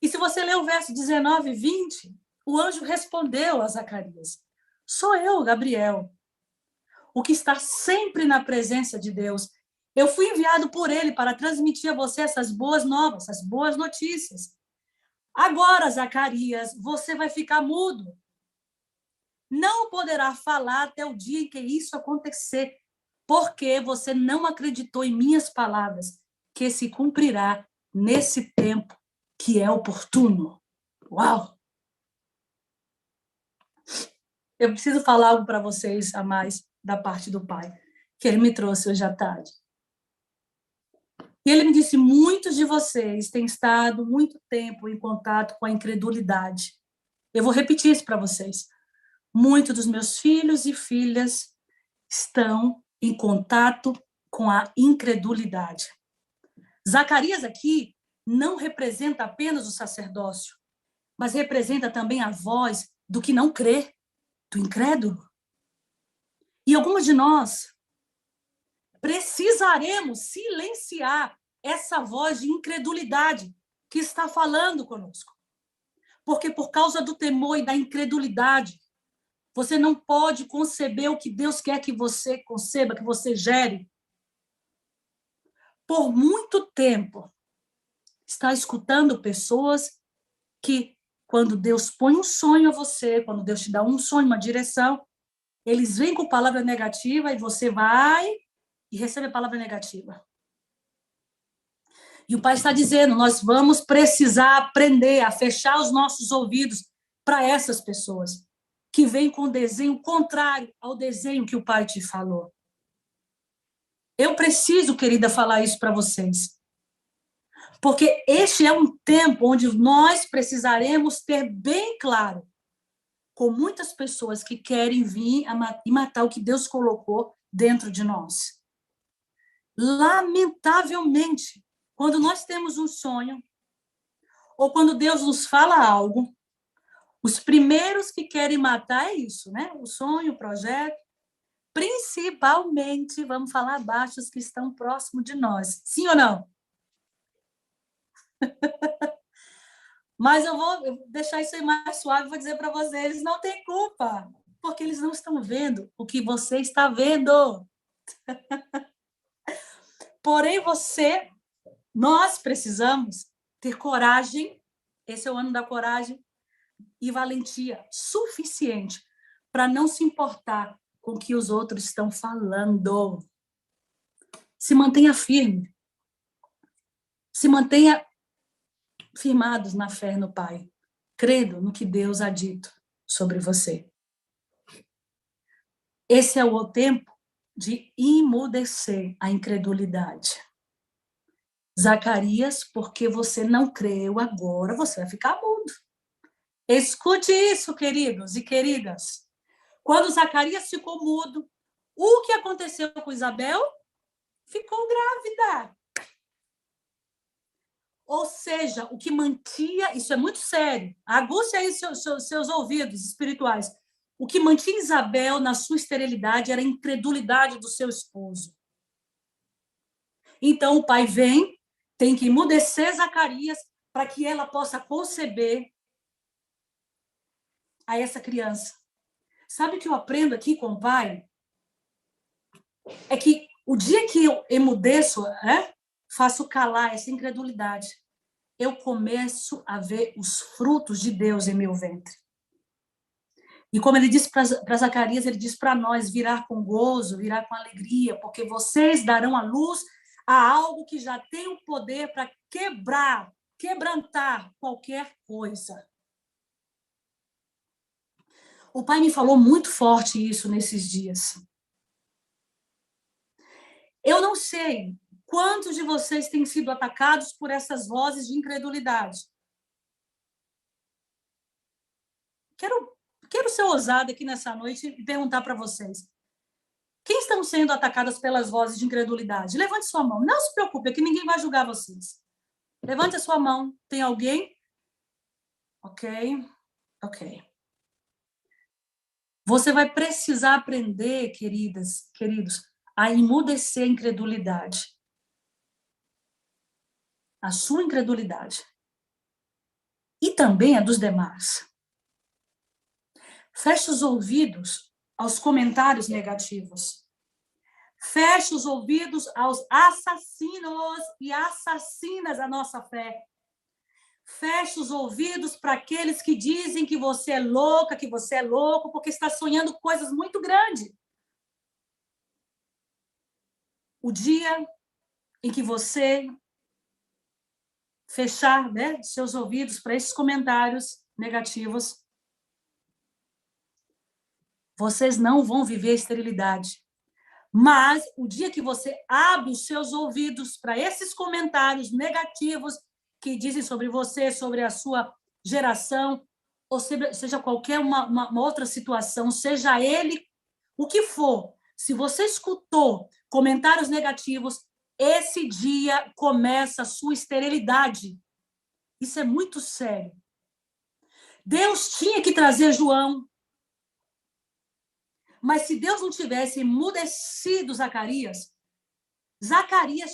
E se você ler o verso 19 e 20, o anjo respondeu a Zacarias, sou eu, Gabriel, o que está sempre na presença de Deus. Eu fui enviado por ele para transmitir a você essas boas novas, essas boas notícias. Agora, Zacarias, você vai ficar mudo. Não poderá falar até o dia em que isso acontecer, porque você não acreditou em minhas palavras, que se cumprirá nesse tempo que é oportuno. Uau! Eu preciso falar algo para vocês a mais da parte do Pai, que ele me trouxe hoje à tarde. E ele me disse, muitos de vocês têm estado muito tempo em contato com a incredulidade. Eu vou repetir isso para vocês. Muitos dos meus filhos e filhas estão em contato com a incredulidade. Zacarias aqui não representa apenas o sacerdócio, mas representa também a voz do que não crê, do incrédulo. E algumas de nós precisaremos silenciar essa voz de incredulidade que está falando conosco. Porque por causa do temor e da incredulidade, você não pode conceber o que Deus quer que você conceba, que você gere. Por muito tempo, está escutando pessoas que, quando Deus põe um sonho a você, quando Deus te dá um sonho, uma direção, eles vêm com palavra negativa e você vai e recebe a palavra negativa. E o Pai está dizendo, nós vamos precisar aprender a fechar os nossos ouvidos para essas pessoas que vêm com desenho contrário ao desenho que o Pai te falou. Eu preciso, querida, falar isso para vocês. Porque este é um tempo onde nós precisaremos ter bem claro com muitas pessoas que querem vir e matar o que Deus colocou dentro de nós. Lamentavelmente, quando nós temos um sonho, ou quando Deus nos fala algo, os primeiros que querem matar é isso, né? O sonho, o projeto. Principalmente, vamos falar abaixo, os que estão próximos de nós. Sim ou não? Mas eu vou deixar isso aí mais suave, vou dizer para vocês, eles não têm culpa. Porque eles não estão vendo o que você está vendo. Porém, nós precisamos ter coragem, esse é o ano da coragem, e valentia suficiente para não se importar com o que os outros estão falando. Se mantenha firme. Se mantenha firmados na fé no Pai, crendo no que Deus ha dito sobre você. Esse é o tempo de emudecer a incredulidade. Zacarias, porque você não creu agora, você vai ficar mudo. Escute isso, queridos e queridas. Quando Zacarias ficou mudo, o que aconteceu com Isabel? Ficou grávida. Ou seja, o que mantinha, isso é muito sério, aguce aí seus ouvidos espirituais. O que mantinha Isabel na sua esterilidade era a incredulidade do seu esposo. Então o pai tem que emudecer Zacarias para que ela possa conceber a essa criança. Sabe o que eu aprendo aqui com o pai? É que o dia que eu emudeço, faço calar essa incredulidade, eu começo a ver os frutos de Deus em meu ventre. E como ele disse para Zacarias, ele diz para nós, virar com gozo, virar com alegria, porque vocês darão a luz a algo que já tem o poder para quebrantar qualquer coisa. O pai me falou muito forte isso nesses dias. Eu não sei quantos de vocês têm sido atacados por essas vozes de incredulidade. Quero ser ousada aqui nessa noite e perguntar para vocês. Quem estão sendo atacadas pelas vozes de incredulidade? Levante sua mão. Não se preocupe, é que ninguém vai julgar vocês. Levante a sua mão. Tem alguém? Ok. Você vai precisar aprender, queridos, a emudecer a incredulidade. A sua incredulidade. E também a dos demais. Feche os ouvidos aos comentários negativos. Feche os ouvidos aos assassinos e assassinas da nossa fé. Feche os ouvidos para aqueles que dizem que você é louca, que você é louco, porque está sonhando coisas muito grandes. O dia em que você fechar, seus ouvidos para esses comentários negativos, vocês não vão viver esterilidade. Mas o dia que você abre os seus ouvidos para esses comentários negativos que dizem sobre você, sobre a sua geração, ou seja qualquer uma outra situação, seja ele o que for, se você escutou comentários negativos, esse dia começa a sua esterilidade. Isso é muito sério. Deus tinha que trazer João. Mas se Deus não tivesse emudecido Zacarias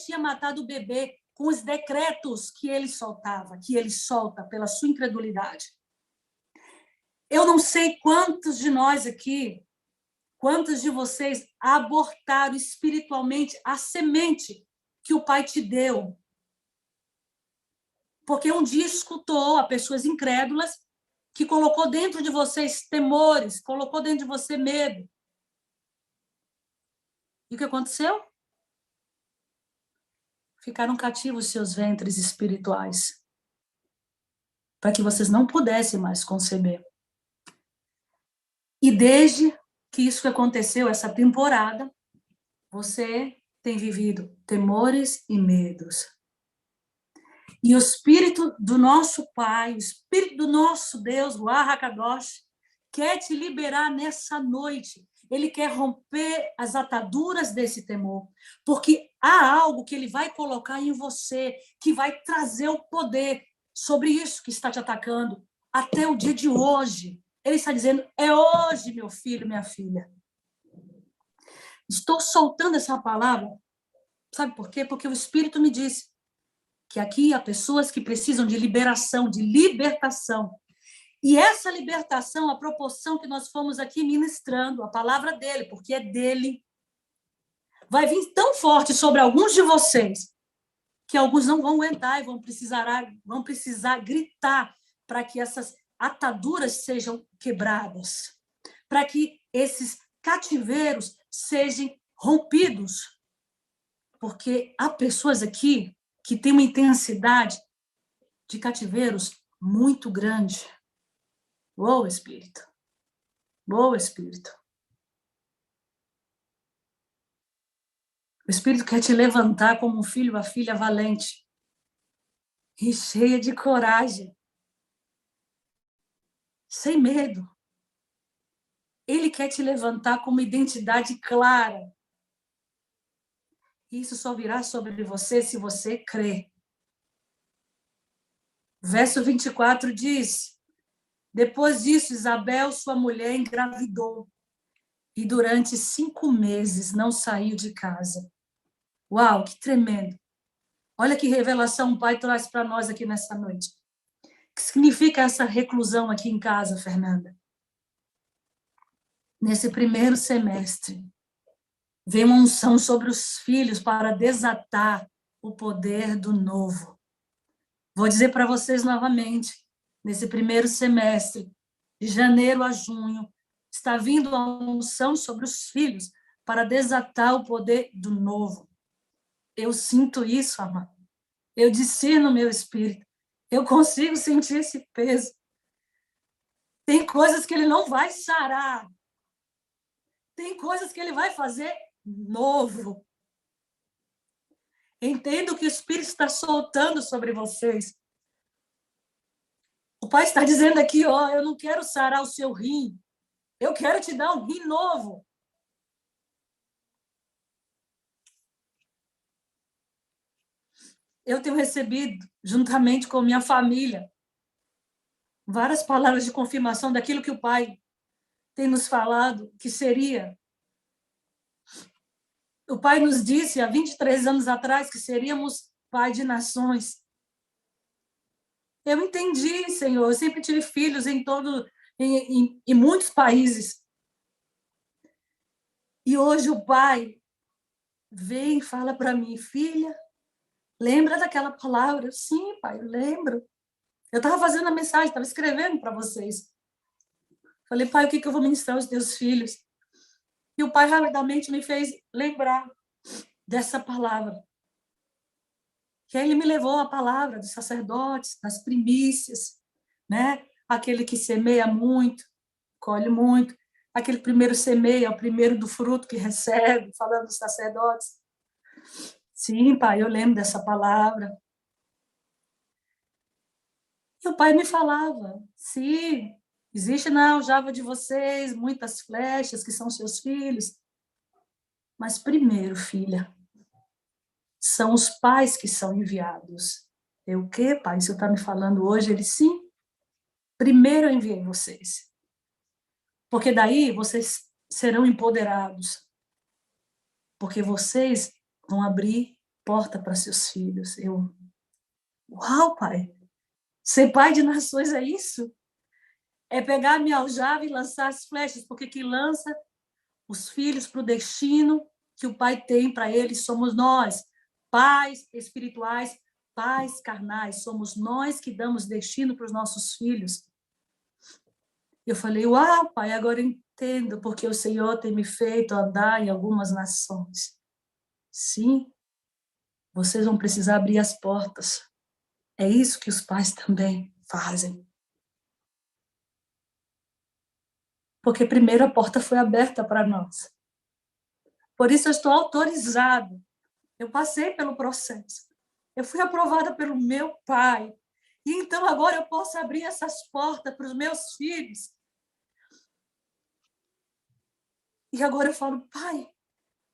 tinha matado o bebê com os decretos que ele solta pela sua incredulidade. Eu não sei quantos de nós aqui, quantos de vocês abortaram espiritualmente a semente que o Pai te deu. Porque um dia escutou a pessoas incrédulas que colocou dentro de vocês temores, colocou dentro de você medo. E o que aconteceu? Ficaram cativos seus ventres espirituais, para que vocês não pudessem mais conceber. E desde que isso aconteceu, essa temporada, você tem vivido temores e medos. E o Espírito do nosso Pai, o Espírito do nosso Deus, o Arracadosh, quer te liberar nessa noite. Ele quer romper as ataduras desse temor, porque há algo que ele vai colocar em você, que vai trazer o poder sobre isso que está te atacando até o dia de hoje. Ele está dizendo, é hoje, meu filho, minha filha. Estou soltando essa palavra, sabe por quê? Porque o Espírito me disse que aqui há pessoas que precisam de liberação, de libertação. E essa libertação, a proporção que nós fomos aqui ministrando, a palavra dele, porque é dele, vai vir tão forte sobre alguns de vocês que alguns não vão aguentar e vão precisar gritar para que essas ataduras sejam quebradas, para que esses cativeiros sejam rompidos. Porque há pessoas aqui que têm uma intensidade de cativeiros muito grande. Ô, Espírito. Ô, Espírito. O Espírito quer te levantar como um filho, uma filha valente e cheia de coragem, sem medo. Ele quer te levantar com uma identidade clara. Isso só virá sobre você se você crer. Verso 24 diz: depois disso, Isabel, sua mulher, engravidou e durante 5 meses não saiu de casa. Uau, que tremendo! Olha que revelação o Pai traz para nós aqui nessa noite. O que significa essa reclusão aqui em casa, Fernanda? Nesse primeiro semestre, vem uma unção sobre os filhos para desatar o poder do novo. Vou dizer para vocês novamente, nesse primeiro semestre, de janeiro a junho, está vindo a unção sobre os filhos para desatar o poder do novo. Eu sinto isso, amado. Eu discerno no meu espírito. Eu consigo sentir esse peso. Tem coisas que ele não vai sarar. Tem coisas que ele vai fazer novo. Entendo que o Espírito está soltando sobre vocês. O Pai está dizendo aqui, ó, eu não quero sarar o seu rim. Eu quero te dar um rim novo. Eu tenho recebido, juntamente com minha família, várias palavras de confirmação daquilo que o Pai tem nos falado que seria. O Pai nos disse há 23 anos atrás que seríamos pai de nações. Eu entendi, Senhor. Eu sempre tive filhos em muitos países. E hoje o Pai vem e fala para mim, filha, lembra daquela palavra? Sim, Pai, eu lembro. Eu estava fazendo a mensagem, estava escrevendo para vocês. Falei, Pai, o que eu vou ministrar aos teus filhos? E o Pai rapidamente me fez lembrar dessa palavra. Que aí ele me levou a palavra dos sacerdotes, das primícias, né? Aquele que semeia muito, colhe muito. Aquele primeiro semeia, o primeiro do fruto que recebe, falando dos sacerdotes. Sim, Pai, eu lembro dessa palavra. E o Pai me falava, sim, existe na aljava de vocês muitas flechas que são seus filhos. Mas primeiro, filha, são os pais que são enviados. Eu o quê, Pai? O Senhor está me falando hoje? Ele, sim. Primeiro eu enviei vocês. Porque daí vocês serão empoderados. Porque vocês vão abrir porta para seus filhos. Uau, Pai! Ser pai de nações é isso? É pegar a minha aljava e lançar as flechas, porque quem lança os filhos para o destino que o Pai tem para eles somos nós, pais espirituais, pais carnais, somos nós que damos destino para os nossos filhos. Eu falei, uau, Pai, agora entendo porque o Senhor tem me feito andar em algumas nações. Sim, vocês vão precisar abrir as portas. É isso que os pais também fazem. Porque primeiro a porta foi aberta para nós. Por isso eu estou autorizado. Eu passei pelo processo. Eu fui aprovada pelo meu Pai. E então agora eu posso abrir essas portas para os meus filhos. E agora eu falo, Pai,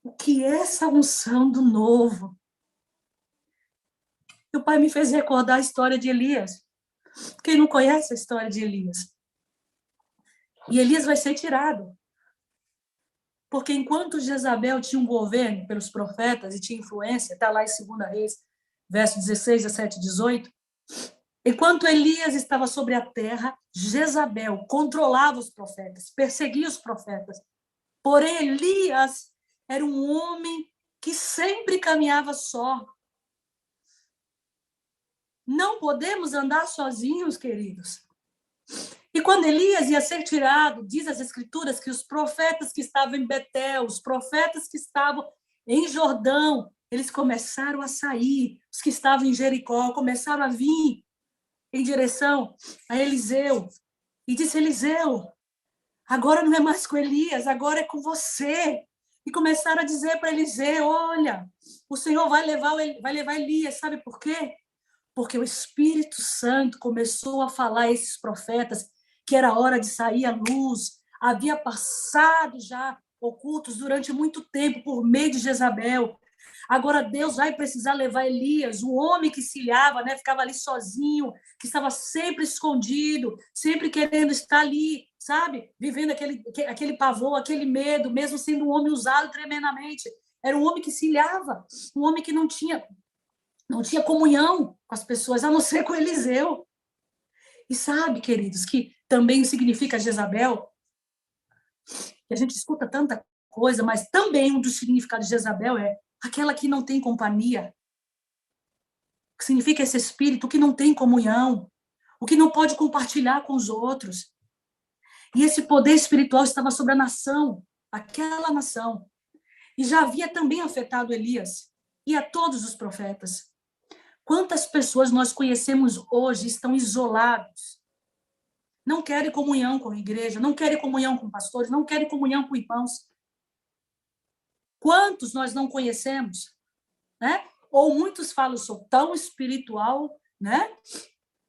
o que é essa unção do novo? E o Pai me fez recordar a história de Elias. Quem não conhece a história de Elias? E Elias vai ser tirado. Porque enquanto Jezabel tinha um governo pelos profetas e tinha influência, está lá em 2 Reis, verso 16, 17, 18, Enquanto Elias estava sobre a terra, Jezabel controlava os profetas, perseguia os profetas. Porém, Elias era um homem que sempre caminhava só. Não podemos andar sozinhos, queridos. E quando Elias ia ser tirado, diz as Escrituras que os profetas que estavam em Betel, os profetas que estavam em Jordão, eles começaram a sair. Os que estavam em Jericó começaram a vir em direção a Eliseu. E disse: Eliseu, agora não é mais com Elias, agora é com você. E começaram a dizer para Eliseu: olha, o Senhor vai levar Elias. Sabe por quê? Porque o Espírito Santo começou a falar a esses profetas que era hora de sair à luz. Havia passado já ocultos durante muito tempo por meio de Jezabel. Agora Deus vai precisar levar Elias, o homem que se ilhava, né, ficava ali sozinho, que estava sempre escondido, sempre querendo estar ali, sabe? Vivendo aquele pavor, aquele medo, mesmo sendo um homem usado tremendamente. Era um homem que se ilhava, um homem que não tinha comunhão com as pessoas, a não ser com Eliseu. E sabe, queridos, que também significa Jezabel, que a gente escuta tanta coisa, mas também um dos significados de Jezabel é aquela que não tem companhia, que significa esse espírito que não tem comunhão, o que não pode compartilhar com os outros. E esse poder espiritual estava sobre a nação, aquela nação. E já havia também afetado Elias e a todos os profetas. Quantas pessoas nós conhecemos hoje estão isolados? Não querem comunhão com a igreja, não querem comunhão com pastores, não querem comunhão com irmãos. Quantos nós não conhecemos? Né? Ou muitos falam: sou tão espiritual, né,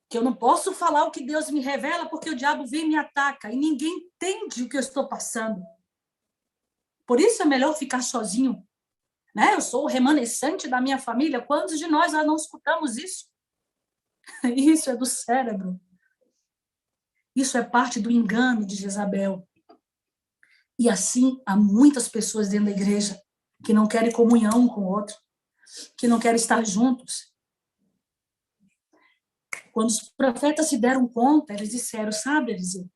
que eu não posso falar o que Deus me revela porque o diabo vem e me ataca e ninguém entende o que eu estou passando. Por isso é melhor ficar sozinho. Né? Eu sou o remanescente da minha família. Quantos de nós já não escutamos isso? Isso é do cérebro. Isso é parte do engano de Jezabel. E assim, há muitas pessoas dentro da igreja que não querem comunhão um com o outro, que não querem estar juntos. Quando os profetas se deram conta, eles disseram: sabe, Eliseu,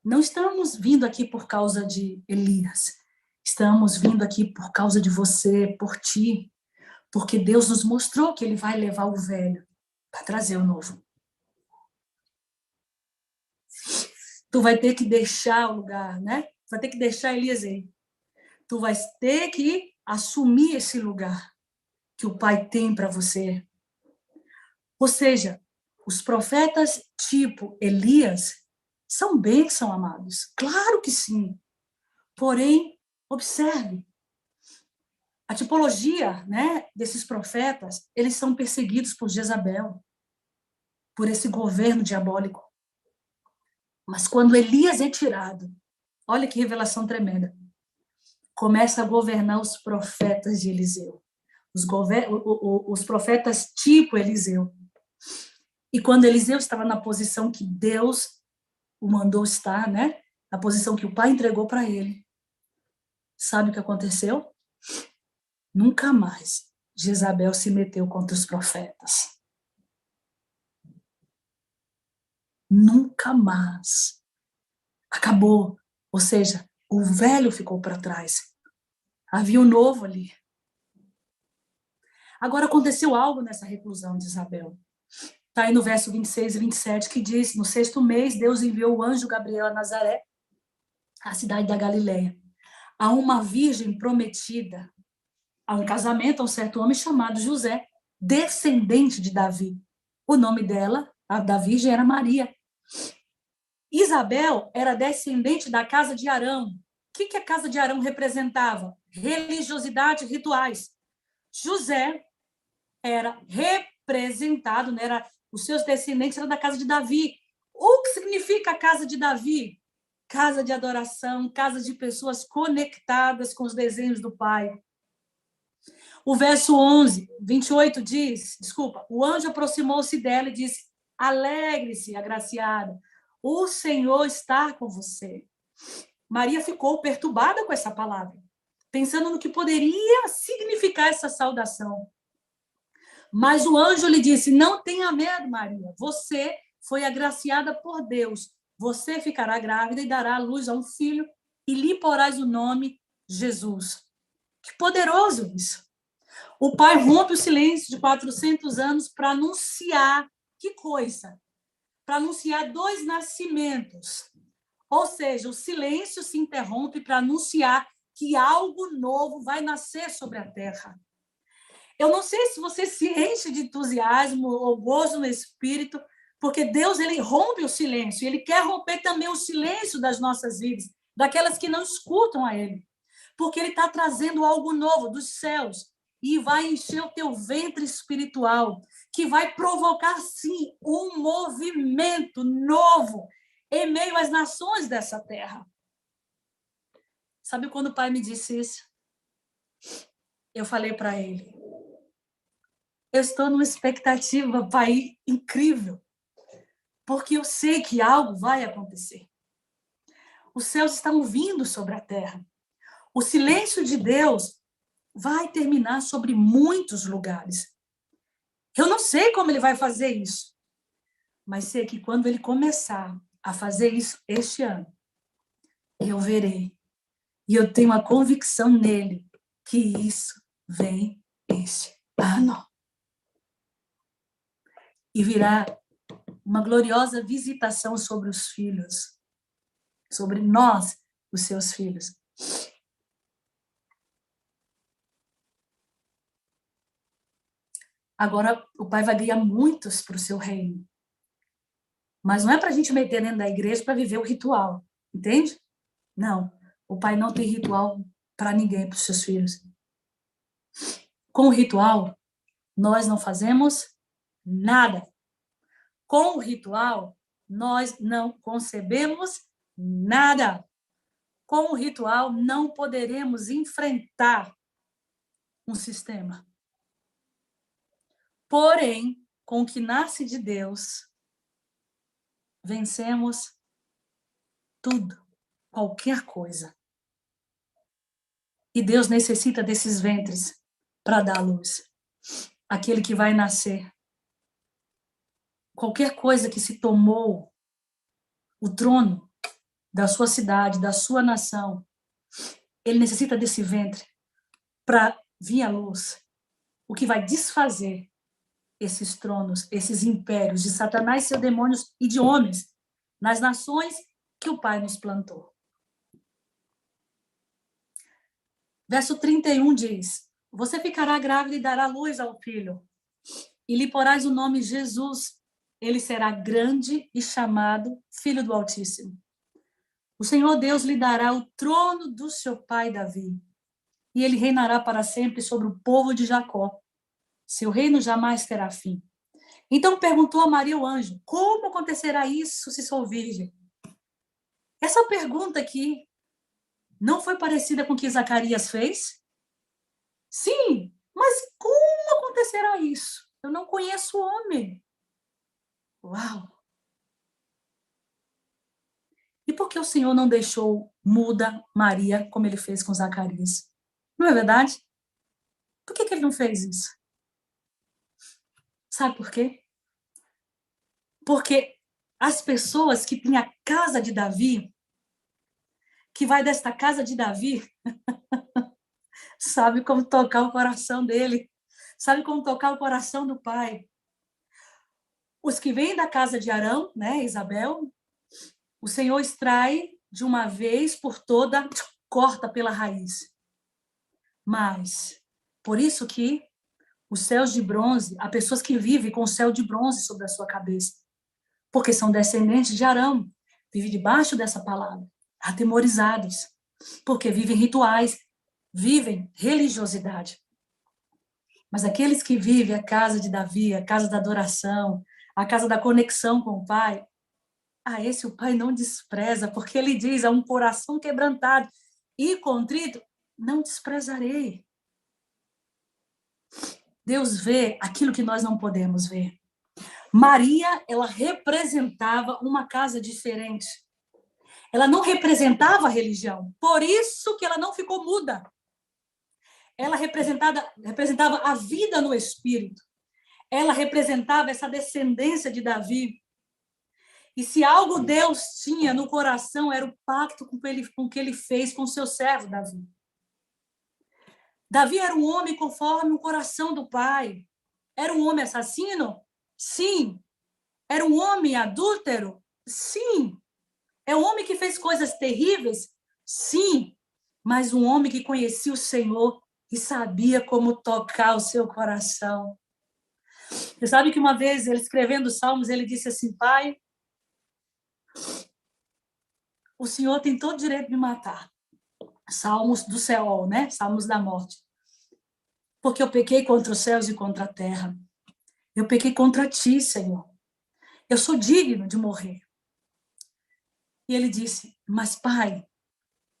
não estamos vindo aqui por causa de Elias, estamos vindo aqui por causa de você, por ti, porque Deus nos mostrou que ele vai levar o velho para trazer o novo. Tu vai ter que deixar o lugar, né? Vai ter que deixar Elias aí. Tu vai ter que assumir esse lugar que o Pai tem para você. Ou seja, os profetas tipo Elias são bênção, amados. Claro que sim. Porém, observe, a tipologia, né, desses profetas, eles são perseguidos por Jezabel, por esse governo diabólico. Mas quando Elias é tirado, olha que revelação tremenda, começa a governar os profetas de Eliseu. Os profetas tipo Eliseu. E quando Eliseu estava na posição que Deus o mandou estar, né? Na posição que o pai entregou para ele, sabe o que aconteceu? Nunca mais Jezabel se meteu contra os profetas. Nunca mais. Acabou. Ou seja, o velho ficou para trás. Havia o novo ali. Agora aconteceu algo nessa reclusão de Isabel. Está aí no verso 26 e 27, que diz: no 6º mês, Deus enviou o anjo Gabriel a Nazaré, a cidade da Galileia, a uma virgem prometida a um casamento a um certo homem chamado José, descendente de Davi. O nome dela, a da virgem, era Maria. Isabel era descendente da casa de Arão. O que a casa de Arão representava? Religiosidade e rituais. José era representado, né, os seus descendentes eram da casa de Davi. O que significa a casa de Davi? Casa de adoração, casa de pessoas conectadas com os desenhos do Pai. O verso 28 diz, o anjo aproximou-se dela e disse: alegre-se, agraciada, o Senhor está com você. Maria ficou perturbada com essa palavra, pensando no que poderia significar essa saudação. Mas o anjo lhe disse: não tenha medo, Maria. Você foi agraciada por Deus. Você ficará grávida e dará à luz a um filho e lhe porás o nome Jesus. Que poderoso isso! O pai rompe o silêncio de 400 anos para anunciar, que coisa? Para anunciar 2 nascimentos. Ou seja, o silêncio se interrompe para anunciar que algo novo vai nascer sobre a terra. Eu não sei se você se enche de entusiasmo ou gozo no espírito, porque Deus, ele rompe o silêncio, ele quer romper também o silêncio das nossas vidas, daquelas que não escutam a ele, porque ele está trazendo algo novo dos céus e vai encher o teu ventre espiritual, que vai provocar, sim, um movimento novo em meio às nações dessa terra. Sabe quando o pai me disse isso? Eu falei para ele: eu estou numa expectativa, pai, incrível, porque eu sei que algo vai acontecer. Os céus estão vindo sobre a terra. O silêncio de Deus vai terminar sobre muitos lugares. Eu não sei como ele vai fazer isso, mas sei que quando ele começar a fazer isso este ano, eu verei. E eu tenho a convicção nele que isso vem este ano. E virá uma gloriosa visitação sobre os filhos, sobre nós, os seus filhos. Agora, o pai vai ganhar muitos para o seu reino. Mas não é para a gente meter dentro da igreja para viver o ritual, entende? Não, o pai não tem ritual para ninguém, para os seus filhos. Com o ritual, nós não fazemos nada. Com o ritual, nós não concebemos nada. Com o ritual, não poderemos enfrentar um sistema. Porém, com o que nasce de Deus, vencemos tudo, qualquer coisa. E Deus necessita desses ventres para dar luz. Aquele que vai nascer. Qualquer coisa que se tomou o trono da sua cidade, da sua nação, ele necessita desse ventre para vir à luz. O que vai desfazer esses tronos, esses impérios de Satanás, seus demônios e de homens nas nações que o Pai nos plantou. Verso 31 diz: você ficará grávida e dará luz ao filho, e lhe porás o nome Jesus. Ele será grande e chamado Filho do Altíssimo. O Senhor Deus lhe dará o trono do seu pai Davi, e ele reinará para sempre sobre o povo de Jacó. Seu reino jamais terá fim. Então perguntou a Maria o anjo: como acontecerá isso se sou virgem? Essa pergunta aqui não foi parecida com o que Zacarias fez? Sim, mas como acontecerá isso? Eu não conheço o homem. Uau! E por que o Senhor não deixou muda Maria, como ele fez com Zacarias? Não é verdade? Por que ele não fez isso? Sabe por quê? Porque as pessoas que têm a casa de Davi, que vai desta casa de Davi, sabe como tocar o coração dele, sabe como tocar o coração do pai. Os que vêm da casa de Arão, né, Isabel, o Senhor extrai de uma vez por toda, corta pela raiz. Mas, por isso que os céus de bronze, há pessoas que vivem com o céu de bronze sobre a sua cabeça, porque são descendentes de Arão, vivem debaixo dessa palavra, atemorizados, porque vivem rituais, vivem religiosidade. Mas aqueles que vivem a casa de Davi, a casa da adoração, a casa da conexão com o Pai, esse o Pai não despreza, porque ele diz: a um coração quebrantado e contrito, não desprezarei. Deus vê aquilo que nós não podemos ver. Maria, ela representava uma casa diferente. Ela não representava a religião. Por isso que ela não ficou muda. Ela representava a vida no espírito. ela representava essa descendência de Davi. E se algo Deus tinha no coração, era o pacto com que ele fez com seu servo Davi. Davi era um homem conforme o coração do pai. Era um homem assassino? Sim. Era um homem adúltero? Sim. É um homem que fez coisas terríveis? Sim. Mas um homem que conhecia o Senhor e sabia como tocar o seu coração. Você sabe que uma vez, ele escrevendo os Salmos, ele disse assim: Pai, o Senhor tem todo o direito de me matar. Salmos do Seol, né? Salmos da morte. Porque eu pequei contra os céus e contra a terra. Eu pequei contra ti, Senhor. Eu sou digno de morrer. E ele disse: mas, Pai,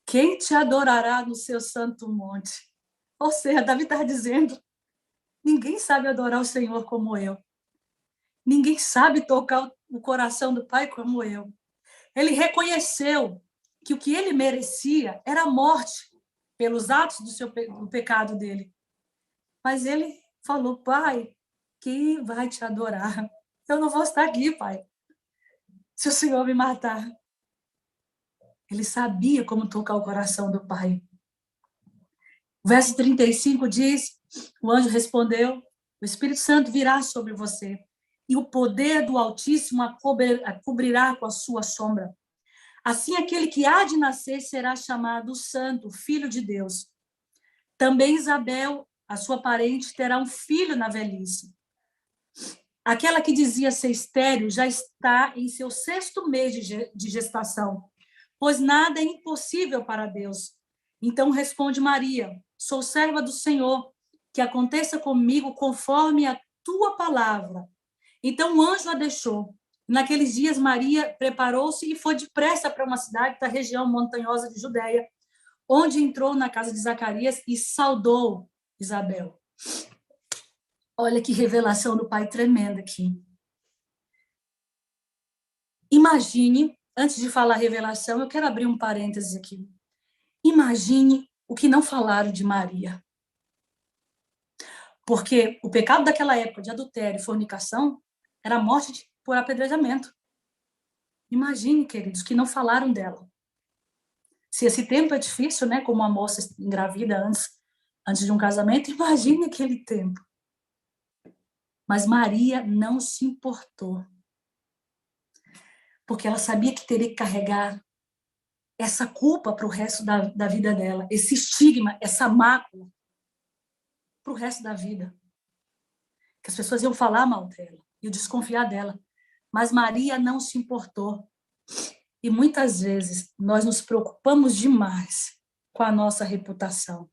quem te adorará no seu santo monte? Ou seja, Davi está dizendo: ninguém sabe adorar o Senhor como eu. Ninguém sabe tocar o coração do Pai como eu. Ele reconheceu que o que ele merecia era a morte pelos atos do pecado dele. Mas ele falou: Pai, quem vai te adorar? Eu não vou estar aqui, Pai, se o Senhor me matar. Ele sabia como tocar o coração do Pai. O verso 35 diz: o anjo respondeu: o Espírito Santo virá sobre você, e o poder do Altíssimo a cobrirá com a sua sombra. Assim, aquele que há de nascer será chamado Santo, Filho de Deus. Também Isabel, a sua parente, terá um filho na velhice. Aquela que dizia ser estéril já está em seu 6º mês de gestação, pois nada é impossível para Deus. Então responde Maria: sou serva do Senhor, que aconteça comigo conforme a tua palavra. Então o anjo a deixou. Naqueles dias, Maria preparou-se e foi depressa para uma cidade da região montanhosa de Judeia, onde entrou na casa de Zacarias e saudou Isabel. Olha que revelação do Pai tremenda aqui. Imagine, antes de falar revelação, eu quero abrir um parênteses aqui. Imagine o que não falaram de Maria. Porque o pecado daquela época de adultério e fornicação era a morte por apedrejamento. Imagine, queridos, que não falaram dela. Se esse tempo é difícil, né, como uma moça engravida antes de um casamento, imagine aquele tempo. Mas Maria não se importou. Porque ela sabia que teria que carregar essa culpa para o resto da vida dela, esse estigma, essa mácula, para o resto da vida. Que as pessoas iam falar mal dela, iam desconfiar dela. Mas Maria não se importou. E muitas vezes nós nos preocupamos demais com a nossa reputação.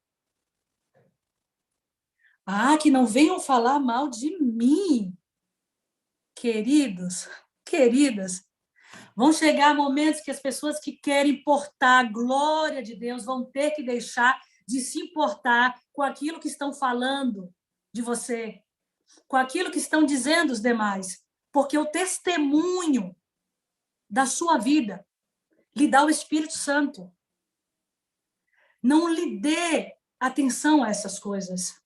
Ah, que não venham falar mal de mim. Queridos, queridas, vão chegar momentos que as pessoas que querem portar a glória de Deus vão ter que deixar de se importar com aquilo que estão falando de você, com aquilo que estão dizendo os demais, porque o testemunho da sua vida lhe dá o Espírito Santo. Não lhe dê atenção a essas coisas.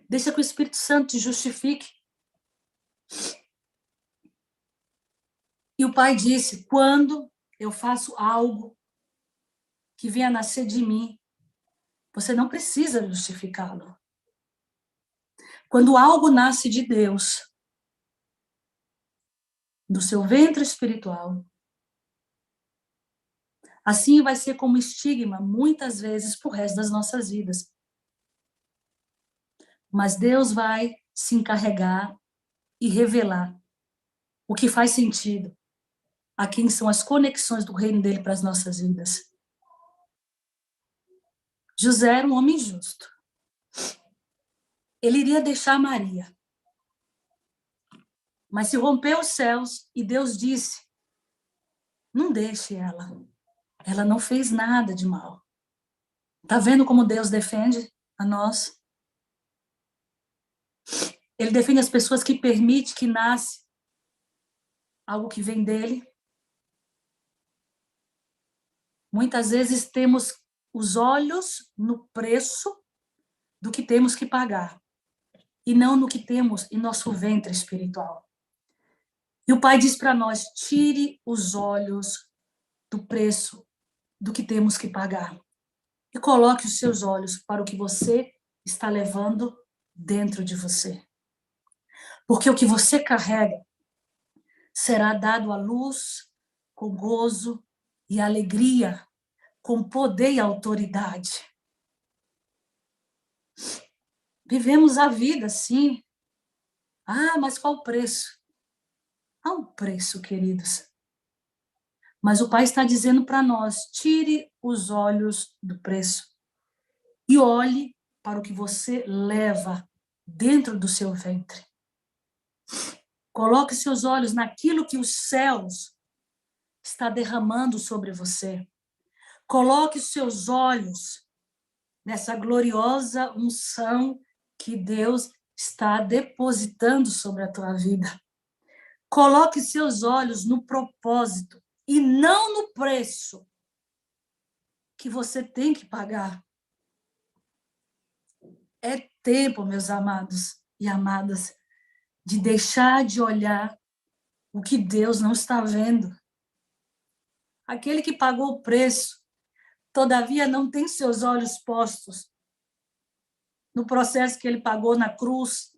Deixa que o Espírito Santo te justifique. E o Pai disse: quando eu faço algo que venha a nascer de mim, você não precisa justificá-lo. Quando algo nasce de Deus, do seu ventre espiritual, assim vai ser como estigma, muitas vezes, para o resto das nossas vidas. Mas Deus vai se encarregar e revelar o que faz sentido, a quem são as conexões do reino dele para as nossas vidas. José era um homem justo. Ele iria deixar Maria. Mas se rompeu os céus e Deus disse: não deixe ela. Ela não fez nada de mal. Está vendo como Deus defende a nós? Ele defende as pessoas que permite que nasce algo que vem dele. Muitas vezes temos os olhos no preço do que temos que pagar. e não no que temos em nosso ventre espiritual. E o Pai diz para nós, tire os olhos do preço do que temos que pagar e coloque os seus olhos para o que você está levando dentro de você. Porque o que você carrega será dado à luz com gozo e alegria, com poder e autoridade. Vivemos a vida, sim. Ah, mas qual o preço? Há um preço, queridos. Mas o Pai está dizendo para nós, tire os olhos do preço e olhe para o que você leva dentro do seu ventre. Coloque seus olhos naquilo que os céus está derramando sobre você. Coloque seus olhos nessa gloriosa unção que Deus está depositando sobre a tua vida. Coloque seus olhos no propósito e não no preço que você tem que pagar. É tempo, meus amados e amadas, de deixar de olhar o que Deus não está vendo. Aquele que pagou o preço, todavia não tem seus olhos postos no processo que ele pagou na cruz,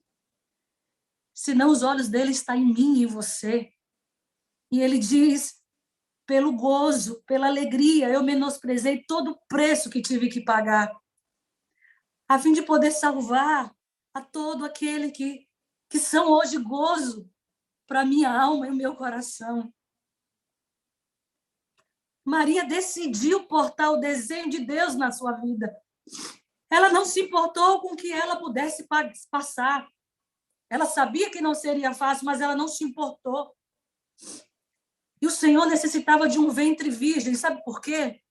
senão os olhos dele estão em mim e em você. E ele diz, pelo gozo, pela alegria, eu menosprezei todo o preço que tive que pagar, a fim de poder salvar a todo aquele que são hoje gozo para a minha alma e o meu coração. Maria decidiu portar o desenho de Deus na sua vida. Ela não se importou com que ela pudesse passar. Ela sabia que não seria fácil, mas ela não se importou. E o Senhor necessitava de um ventre virgem. Sabe por quê?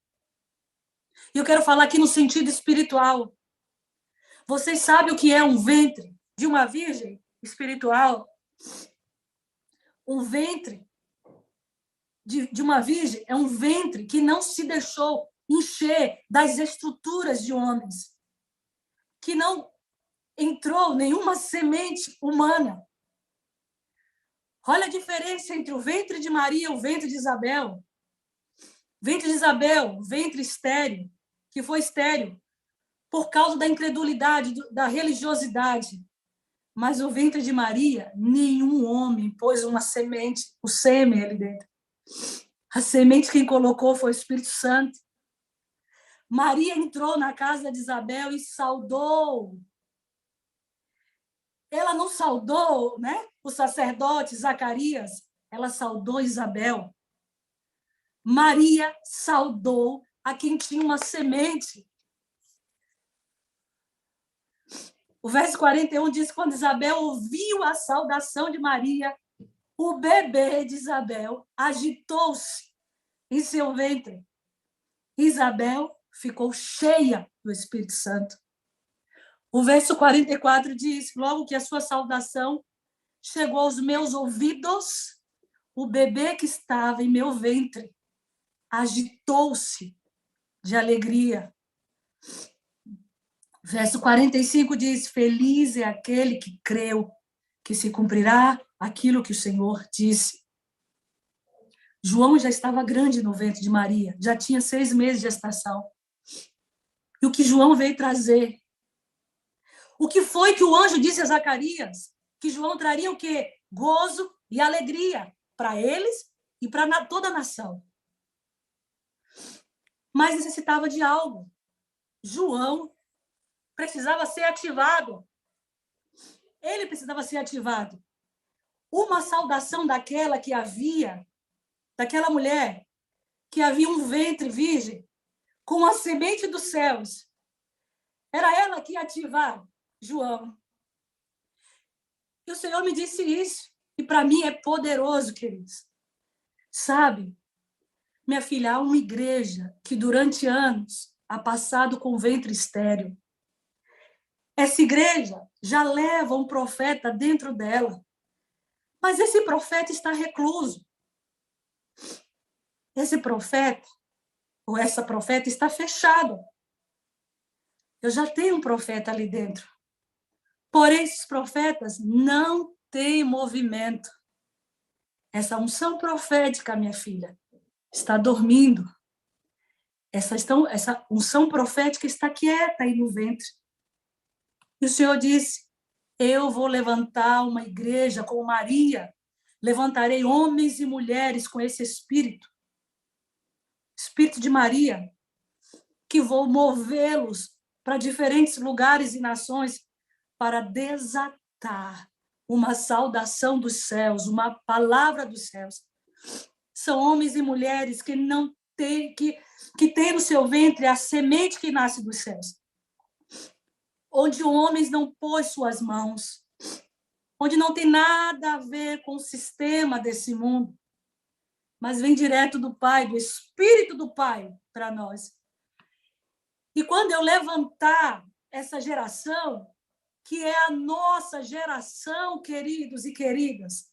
E eu quero falar aqui no sentido espiritual. Vocês sabem o que é um ventre de uma virgem espiritual? Um ventre de uma virgem é um ventre que não se deixou encher das estruturas de homens, que não entrou nenhuma semente humana. Olha a diferença entre o ventre de Maria e o ventre de Isabel. Ventre de Isabel, ventre estéril, que foi estéril por causa da incredulidade, da religiosidade. Mas o ventre de Maria, nenhum homem pôs uma semente, o sêmen ali dentro. A semente quem colocou foi o Espírito Santo. Maria entrou na casa de Isabel e saudou. Ela não saudou, né, o sacerdote Zacarias, ela saudou Isabel. Maria saudou a quem tinha uma semente. O verso 41 diz, quando Isabel ouviu a saudação de Maria, o bebê de Isabel agitou-se em seu ventre. Isabel ficou cheia do Espírito Santo. O verso 44 diz, logo que a sua saudação chegou aos meus ouvidos, o bebê que estava em meu ventre agitou-se de alegria. Verso 45 diz, feliz é aquele que creu, que se cumprirá aquilo que o Senhor disse. João já estava grande no ventre de Maria, já tinha 6 meses de gestação. E o que João veio trazer? O que foi que o anjo disse a Zacarias? Que João traria o quê? Gozo e alegria para eles e para toda a nação. Mas necessitava de algo. João precisava ser ativado. Ele precisava ser ativado. Uma saudação daquela que havia, daquela mulher, que havia um ventre virgem, com a semente dos céus. Era ela que ia ativar João. E o Senhor me disse isso. E para mim é poderoso, queridos. Sabe, minha filha, há uma igreja que durante anos ha passado com ventre estéril. Essa igreja já leva um profeta dentro dela. Mas esse profeta está recluso. Esse profeta, ou essa profeta, está fechado. Eu já tenho um profeta ali dentro. Porém, esses profetas não têm movimento. Essa unção profética, minha filha, está dormindo. Essa unção profética está quieta aí no ventre. E o Senhor disse, eu vou levantar uma igreja como Maria, levantarei homens e mulheres com esse espírito de Maria, que vou movê-los para diferentes lugares e nações para desatar uma saudação dos céus, uma palavra dos céus. São homens e mulheres que não têm, que têm no seu ventre a semente que nasce dos céus, onde homens não pôs suas mãos, onde não tem nada a ver com o sistema desse mundo, mas vem direto do Pai, do Espírito do Pai para nós. E quando eu levantar essa geração, que é a nossa geração, queridos e queridas,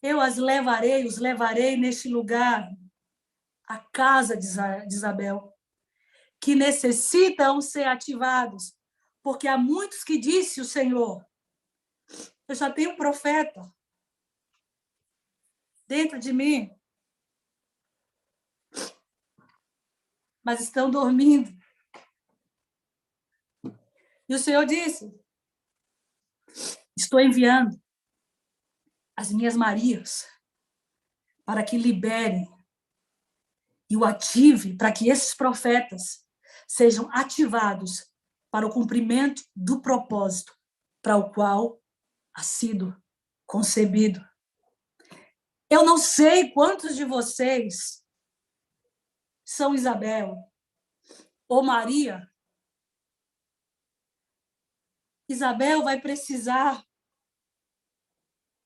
eu os levarei neste lugar, a casa de Isabel, que necessitam ser ativados, porque há muitos que disse o Senhor, eu já tenho um profeta dentro de mim, mas estão dormindo. E o Senhor disse, estou enviando as minhas Marias para que liberem e o ative, para que esses profetas sejam ativados para o cumprimento do propósito para o qual ha sido concebido. Eu não sei quantos de vocês são Isabel ou Maria. Isabel vai precisar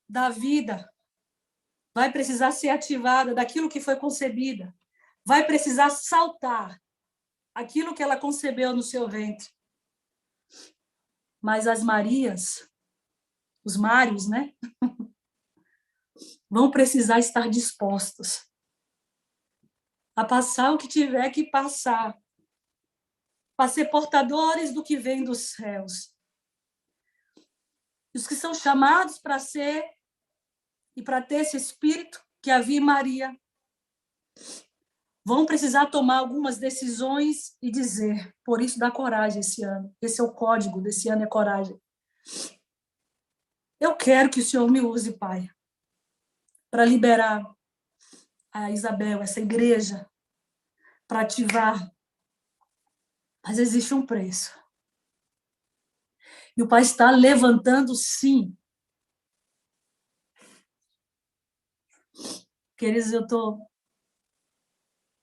da vida, vai precisar ser ativada daquilo que foi concebida, vai precisar saltar aquilo que ela concebeu no seu ventre. Mas as Marias, os Mários, né? Vão precisar estar dispostos a passar o que tiver que passar, para ser portadores do que vem dos céus. Os que são chamados para ser e para ter esse espírito que havia em Maria, vão precisar tomar algumas decisões e dizer, por isso dá coragem esse ano. Esse é o código desse ano, é coragem. Eu quero que o Senhor me use, Pai, para liberar a Isabel, essa igreja, para ativar. Mas existe um preço. E o Pai está levantando, sim. Queridos, eu estou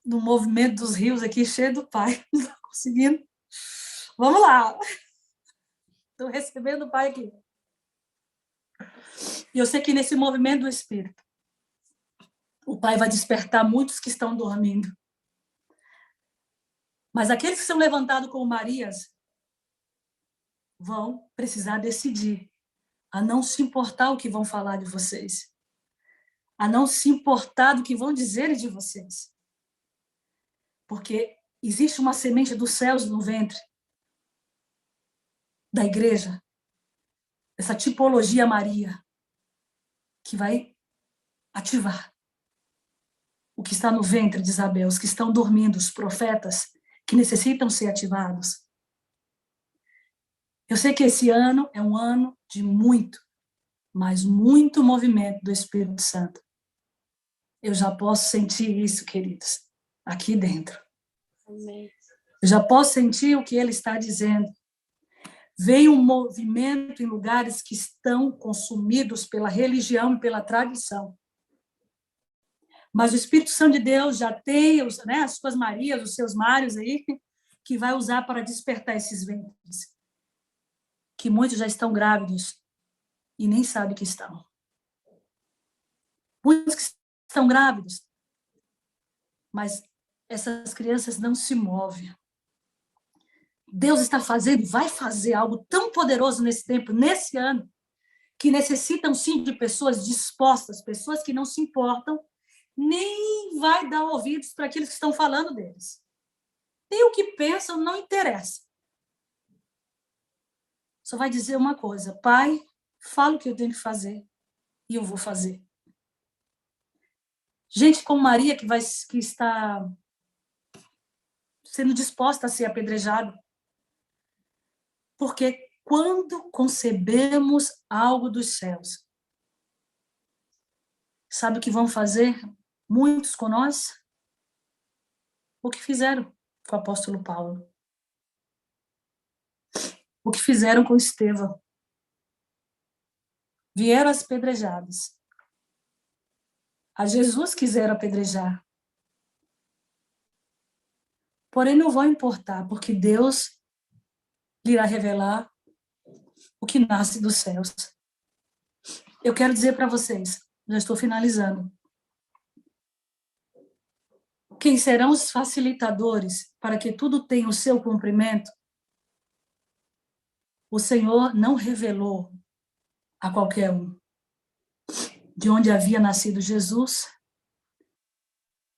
no movimento dos rios aqui, cheio do Pai. Não estou conseguindo. Vamos lá. Estou recebendo o Pai aqui. E eu sei que nesse movimento do Espírito, o Pai vai despertar muitos que estão dormindo. Mas aqueles que são levantados como Marias vão precisar decidir a não se importar o que vão falar de vocês, a não se importar do que vão dizer de vocês. Porque existe uma semente dos céus no ventre da igreja, essa tipologia Maria, que vai ativar o que está no ventre de Isabel, os que estão dormindo, os profetas que necessitam ser ativados. Eu sei que esse ano é um ano de muito, mas muito movimento do Espírito Santo. Eu já posso sentir isso, queridos, aqui dentro. Amém. Eu já posso sentir o que ele está dizendo. Vem um movimento em lugares que estão consumidos pela religião e pela tradição. Mas o Espírito Santo de Deus já tem as suas Marias, os seus Mários aí, que vai usar para despertar esses ventres. Que muitos já estão grávidos e nem sabem que estão. Muitos que estão grávidos, mas essas crianças não se movem. Deus está fazendo, vai fazer algo tão poderoso nesse tempo, nesse ano, que necessitam sim de pessoas dispostas, pessoas que não se importam, nem vai dar ouvidos para aqueles que estão falando deles. Nem o que pensam não interessa. só vai dizer uma coisa: Pai, fala o que eu tenho que fazer e eu vou fazer. Gente como Maria que está sendo disposta a ser apedrejada. Porque quando concebemos algo dos céus, sabe o que vão fazer muitos com nós? O que fizeram com o apóstolo Paulo. O que fizeram com Estevão. Vieram as apedrejadas. A Jesus quiseram apedrejar. Porém, não vão importar, porque Deus lhe irá revelar o que nasce dos céus. Eu quero dizer para vocês, já estou finalizando, quem serão os facilitadores para que tudo tenha o seu cumprimento, o Senhor não revelou a qualquer um de onde havia nascido Jesus,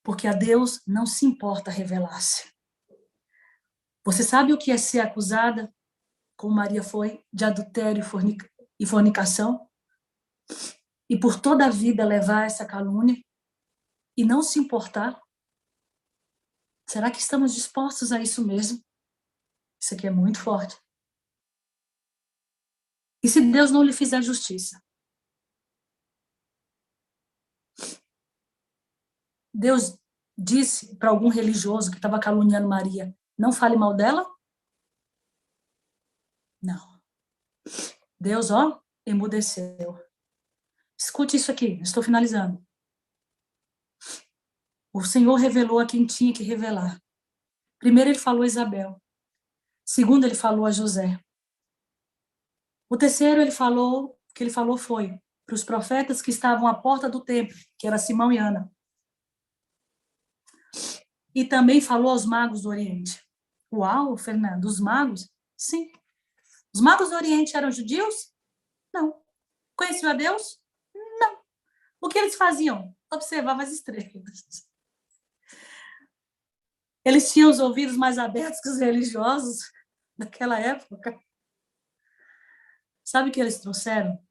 porque a Deus não se importa revelar-se. Você sabe o que é ser acusada, como Maria foi, de adultério e fornicação? E por toda a vida levar essa calúnia e não se importar? Será que estamos dispostos a isso mesmo? Isso aqui é muito forte. E se Deus não lhe fizer justiça? Deus disse para algum religioso que estava caluniando Maria, não fale mal dela? Não. Deus, emudeceu. Escute isso aqui, estou finalizando. O Senhor revelou a quem tinha que revelar. Primeiro, ele falou a Isabel. Segundo, ele falou a José. O terceiro, o que ele falou foi para os profetas que estavam à porta do templo, que era Simão e Ana. E também falou aos magos do Oriente. Uau, Fernando, os magos? Sim. Os magos do Oriente eram judeus? Não. Conheciam a Deus? Não. O que eles faziam? Observavam as estrelas. Eles tinham os ouvidos mais abertos que os religiosos daquela época. Sabe o que eles trouxeram?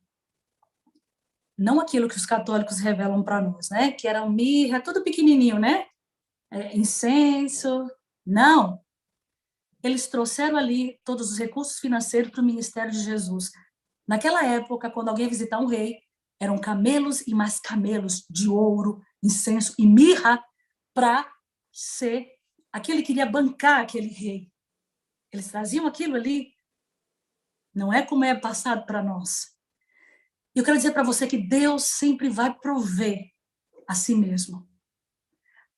Não aquilo que os católicos revelam para nós, né? Que era mirra, tudo pequenininho, né? Incenso. Não. Eles trouxeram ali todos os recursos financeiros para o ministério de Jesus. Naquela época, quando alguém ia visitar um rei, eram camelos e mais camelos de ouro, incenso e mirra para ser aquele que iria bancar aquele rei. Eles traziam aquilo ali. Não é como é passado para nós. Eu quero dizer para você que Deus sempre vai prover a si mesmo.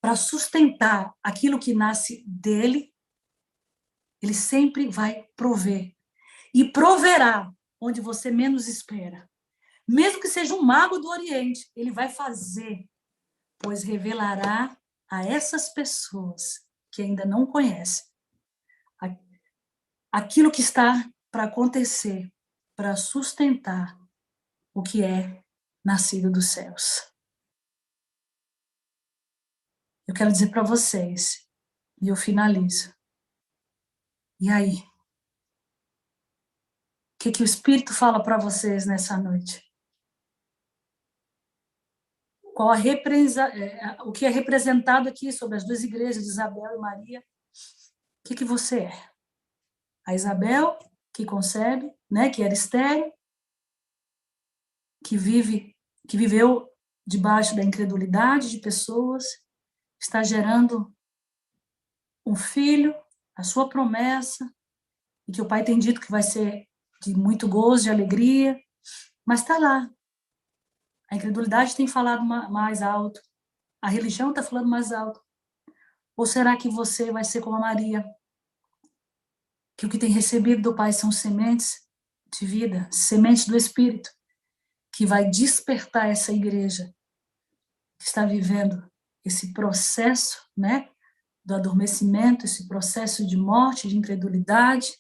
Para sustentar aquilo que nasce dele, ele sempre vai prover. E proverá onde você menos espera. Mesmo que seja um mago do Oriente, ele vai fazer, pois revelará a essas pessoas que ainda não conhecem aquilo que está para acontecer, para sustentar o que é nascido dos céus. Eu quero dizer para vocês, e eu finalizo. E aí? O que o Espírito fala para vocês nessa noite? O que é representado aqui sobre as duas igrejas de Isabel e Maria? O que você é? A Isabel, que concebe, né, que era estéril, que viveu debaixo da incredulidade de pessoas, está gerando um filho, a sua promessa, e que o pai tem dito que vai ser de muito gozo, de alegria, mas está lá. A incredulidade tem falado mais alto, a religião está falando mais alto. Ou será que você vai ser como a Maria, que o que tem recebido do Pai são sementes de vida, sementes do Espírito, que vai despertar essa igreja que está vivendo esse processo, né, do adormecimento, esse processo de morte, de incredulidade,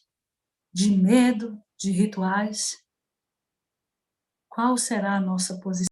de medo, de rituais? Qual será a nossa posição?